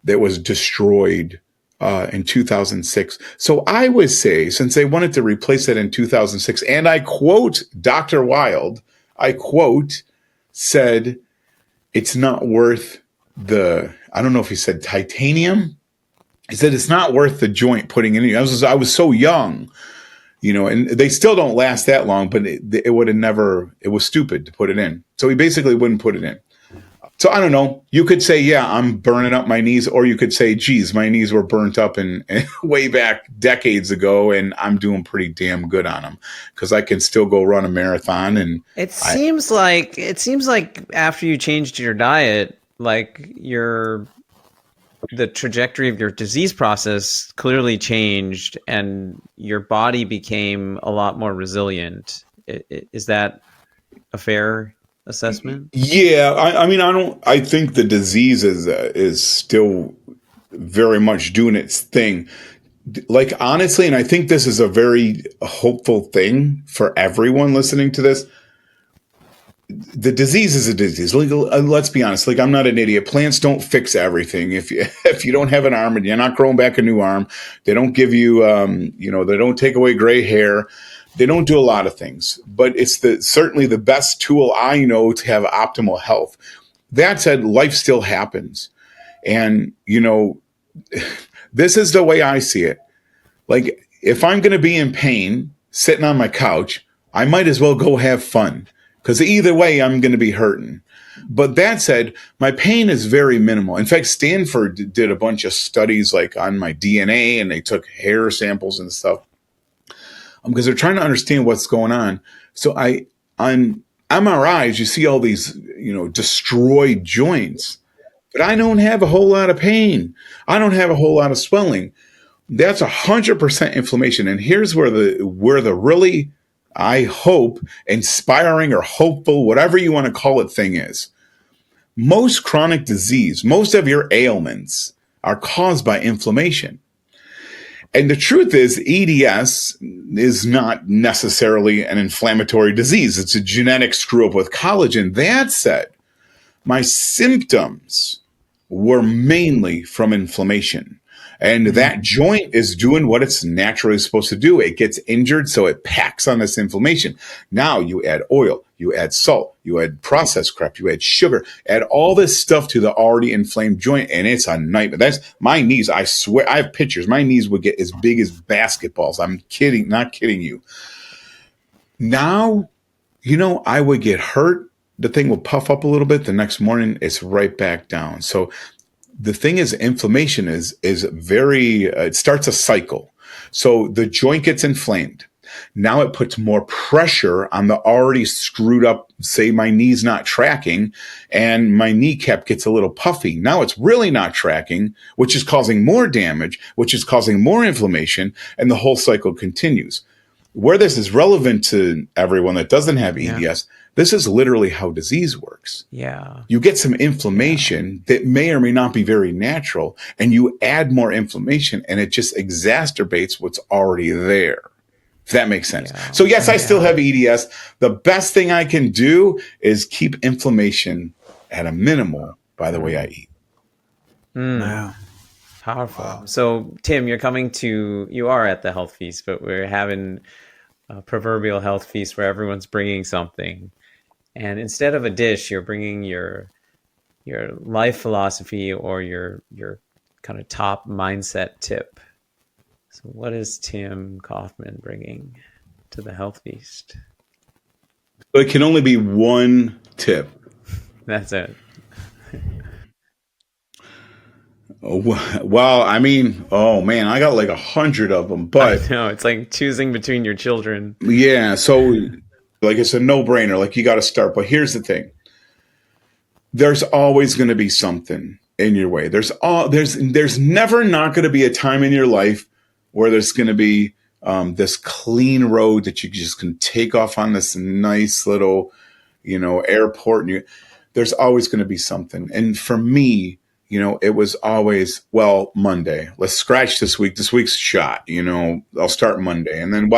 that was destroyed in 2006. So I would say, since they wanted to replace it in 2006, and I quote Dr. Wild, I quote, said, it's not worth I don't know if he said titanium. He said, it's not worth the joint putting in. I was so young, and they still don't last that long, but it would have never, it was stupid to put it in. So he basically wouldn't put it in. So I don't know. You could say, yeah, I'm burning up my knees, or you could say, geez, my knees were burnt up and way back decades ago, and I'm doing pretty damn good on them because I can still go run a marathon. And it seems like after you changed your diet, like the trajectory of your disease process clearly changed, and your body became a lot more resilient. Is that a fair assessment? Yeah, I think the disease is still very much doing its thing. Like, honestly, and I think this is a very hopeful thing for everyone listening to this. The disease is a disease. Like, let's be honest. Like, I'm not an idiot. Plants don't fix everything. If you don't have an arm and you're not growing back a new arm, they don't give you, they don't take away gray hair. They don't do a lot of things, but it's certainly the best tool I know to have optimal health. That said, life still happens. And, this is the way I see it. Like, if I'm going to be in pain sitting on my couch, I might as well go have fun, because either way, I'm going to be hurting. But that said, my pain is very minimal. In fact, Stanford did a bunch of studies like on my DNA, and they took hair samples and stuff, because they're trying to understand what's going on. So on MRIs, you see all these, destroyed joints, but I don't have a whole lot of pain. I don't have a whole lot of swelling. That's 100% inflammation. And here's where the really, I hope, inspiring or hopeful, whatever you want to call it, thing is. Most chronic disease, most of your ailments are caused by inflammation. And the truth is, EDS is not necessarily an inflammatory disease. It's a genetic screw up with collagen. That said, my symptoms were mainly from inflammation. And that joint is doing what it's naturally supposed to do. It gets injured, so it packs on this inflammation. Now you add oil, you add salt, you add processed crap, you add sugar, add all this stuff to the already inflamed joint, and it's a nightmare. That's my knees. I swear, I have pictures. My knees would get as big as basketballs. I'm kidding, not kidding you. Now, I would get hurt. The thing will puff up a little bit. The next morning, it's right back down. So the thing is, inflammation is very, it starts a cycle. So the joint gets inflamed. Now it puts more pressure on the already screwed up, say my knee's not tracking, and my kneecap gets a little puffy. Now it's really not tracking, which is causing more damage, which is causing more inflammation, and the whole cycle continues. Where this is relevant to everyone that doesn't have EDS, this is literally how disease works. Yeah. You get some inflammation that may or may not be very natural, and you add more inflammation, and it just exacerbates what's already there. If that makes sense. Yeah. So yes, I still have EDS. The best thing I can do is keep inflammation at a minimal by the way I eat. Wow. Powerful. Wow. So Tim, you are at the health feast, but we're having a proverbial health feast where everyone's bringing something. And instead of a dish, you're bringing your life philosophy or your kind of top mindset tip. So what is Tim Kaufman bringing to the health feast? It can only be one tip. That's it. Well, oh man, I got like 100 of them, but no, it's like choosing between your children. Yeah. So like, it's a no-brainer. Like, you got to start. But here's the thing. There's always going to be something in your way. There's never not going to be a time in your life where there's going to be this clean road that you just can take off on this nice little, airport. And there's always going to be something. And for me, it was always, well, Monday. Let's scratch this week. This week's shot. I'll start Monday. And then,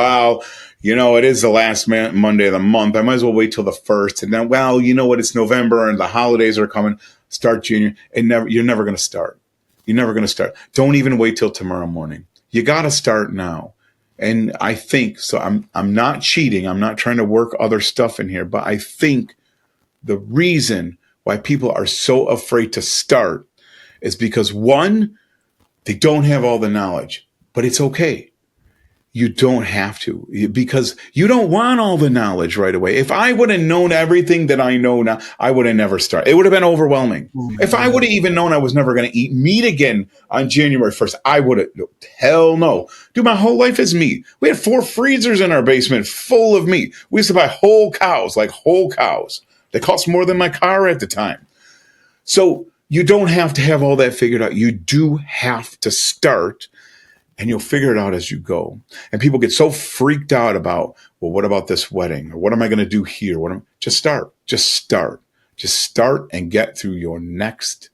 it is the last Monday of the month. I might as well wait till the 1st. And then, you know what? It's November and the holidays are coming. Start Junior. You're never going to start. You're never going to start. Don't even wait till tomorrow morning. You got to start now. And I think, so I'm not cheating. I'm not trying to work other stuff in here, but I think the reason why people are so afraid to start is because, one, they don't have all the knowledge, but it's okay. You don't have to, because you don't want all the knowledge right away. If I would have known everything that I know now, I would have never started. It would have been overwhelming. If I would have even known I was never going to eat meat again on January 1st, I would have, hell no. Dude, my whole life is meat. We had 4 freezers in our basement full of meat. We used to buy whole cows, like whole cows. They cost more than my car at the time. So you don't have to have all that figured out. You do have to start. And you'll figure it out as you go. And people get so freaked out about, well, what about this wedding? Or what am I going to do here? Just start. Just start. Just start and get through your next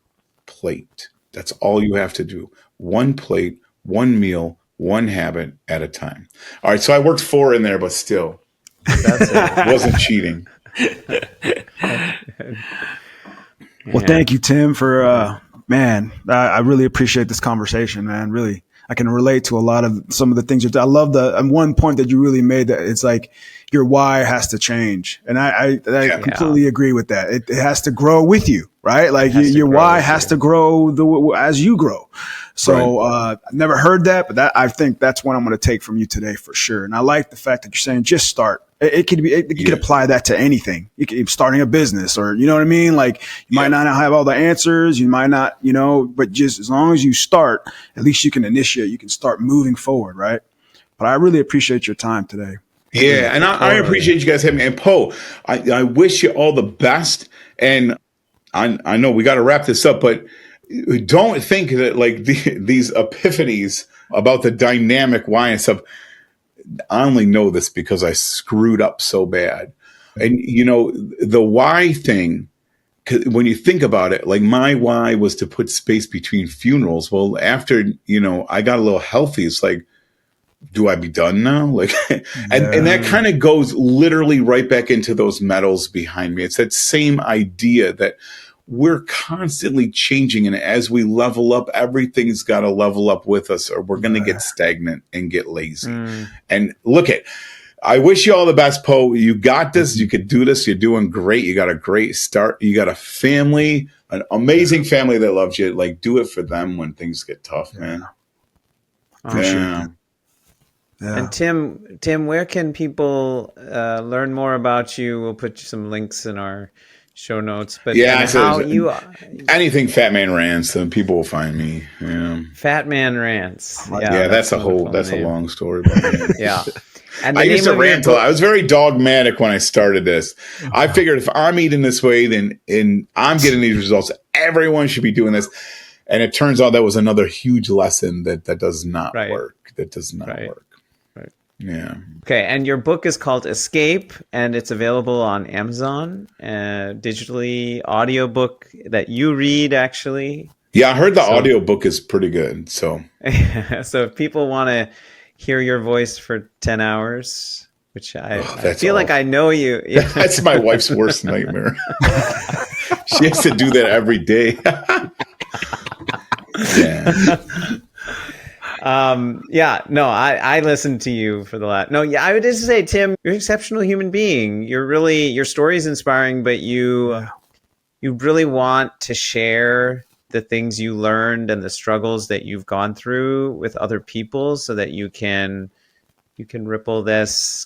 plate. That's all you have to do. One plate, one meal, one habit at a time. All right. So I worked 4 in there, but still, it wasn't cheating. Well, thank you, Tim, for, man, I really appreciate this conversation, man. Really. I can relate to a lot of some of the things I love and one point that you really made, that it's like your why has to change. And I completely agree with that. It has to grow with you, right? Like your why has to grow as you grow. So, I've never heard that, but I think that's what I'm going to take from you today for sure. And I like the fact that you're saying just start. You could apply that to anything. You could starting a business, or, you know what I mean? Like, you might not have all the answers. You might not, but just as long as you start, at least you can initiate, you can start moving forward. Right. But I really appreciate your time today. Yeah. And I appreciate you guys having me. And Poe, I wish you all the best. And I know we got to wrap this up, but don't think that like these epiphanies about the dynamic why and stuff. I only know this because I screwed up so bad. And, the why thing, when you think about it, like my why was to put space between funerals. Well, after, I got a little healthy, it's like, do I be done now? Like, and that kind of goes literally right back into those medals behind me. It's that same idea that we're constantly changing. And as we level up, everything's got to level up with us, or we're going to get stagnant and get lazy. And I wish you all the best, Poe. You got this. You could do this. You're doing great. You got a great start. You got a family, an amazing family that loves you. Like, do it for them when things get tough, man. Yeah. And Tim, where can people learn more about you? We'll put some links in our show notes, but anything Fat Man Rants, then people will find me. Yeah. Fat Man Rants. That's a long story. Yeah. And I used to rant a lot. I was very dogmatic when I started this. I figured if I'm eating this way, and I'm getting these results, everyone should be doing this. And it turns out that was another huge lesson that does not work. That does not work. Right. Yeah. Okay. And your book is called Escape, and it's available on Amazon, digitally, audiobook that you read, actually. Yeah, I heard the audiobook is pretty good. So if people want to hear your voice for 10 hours, which I feel like I know you. Yeah. That's my wife's worst nightmare. She has to do that every day. I listened to you for the last. I would just say, Tim, you're an exceptional human being. Your story is inspiring, but you really want to share the things you learned and the struggles that you've gone through with other people, so that you can ripple this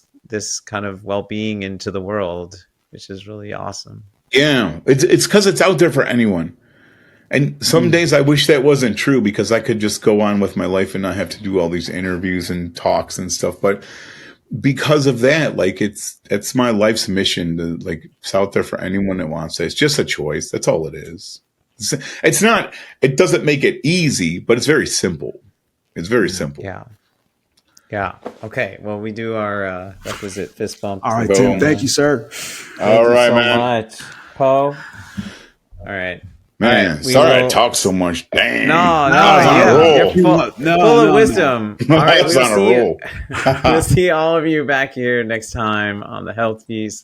kind of well-being into the world, which is really awesome. Yeah, it's because it's out there for anyone. And some days I wish that wasn't true, because I could just go on with my life and not have to do all these interviews and talks and stuff. But because of that, like, it's my life's mission to, like, it's out there for anyone that wants it. It's just a choice. That's all it is. It's not, it doesn't make it easy, but it's very simple. It's very simple. Yeah. Yeah. Okay. Well, we do our requisite fist bump. All right, Tim. Thank you, sir. All right, so man. Much. Poe. All right. Man, I talk so much. Dang. You're full of wisdom. All right, we'll see all of you back here next time on the Health Piece.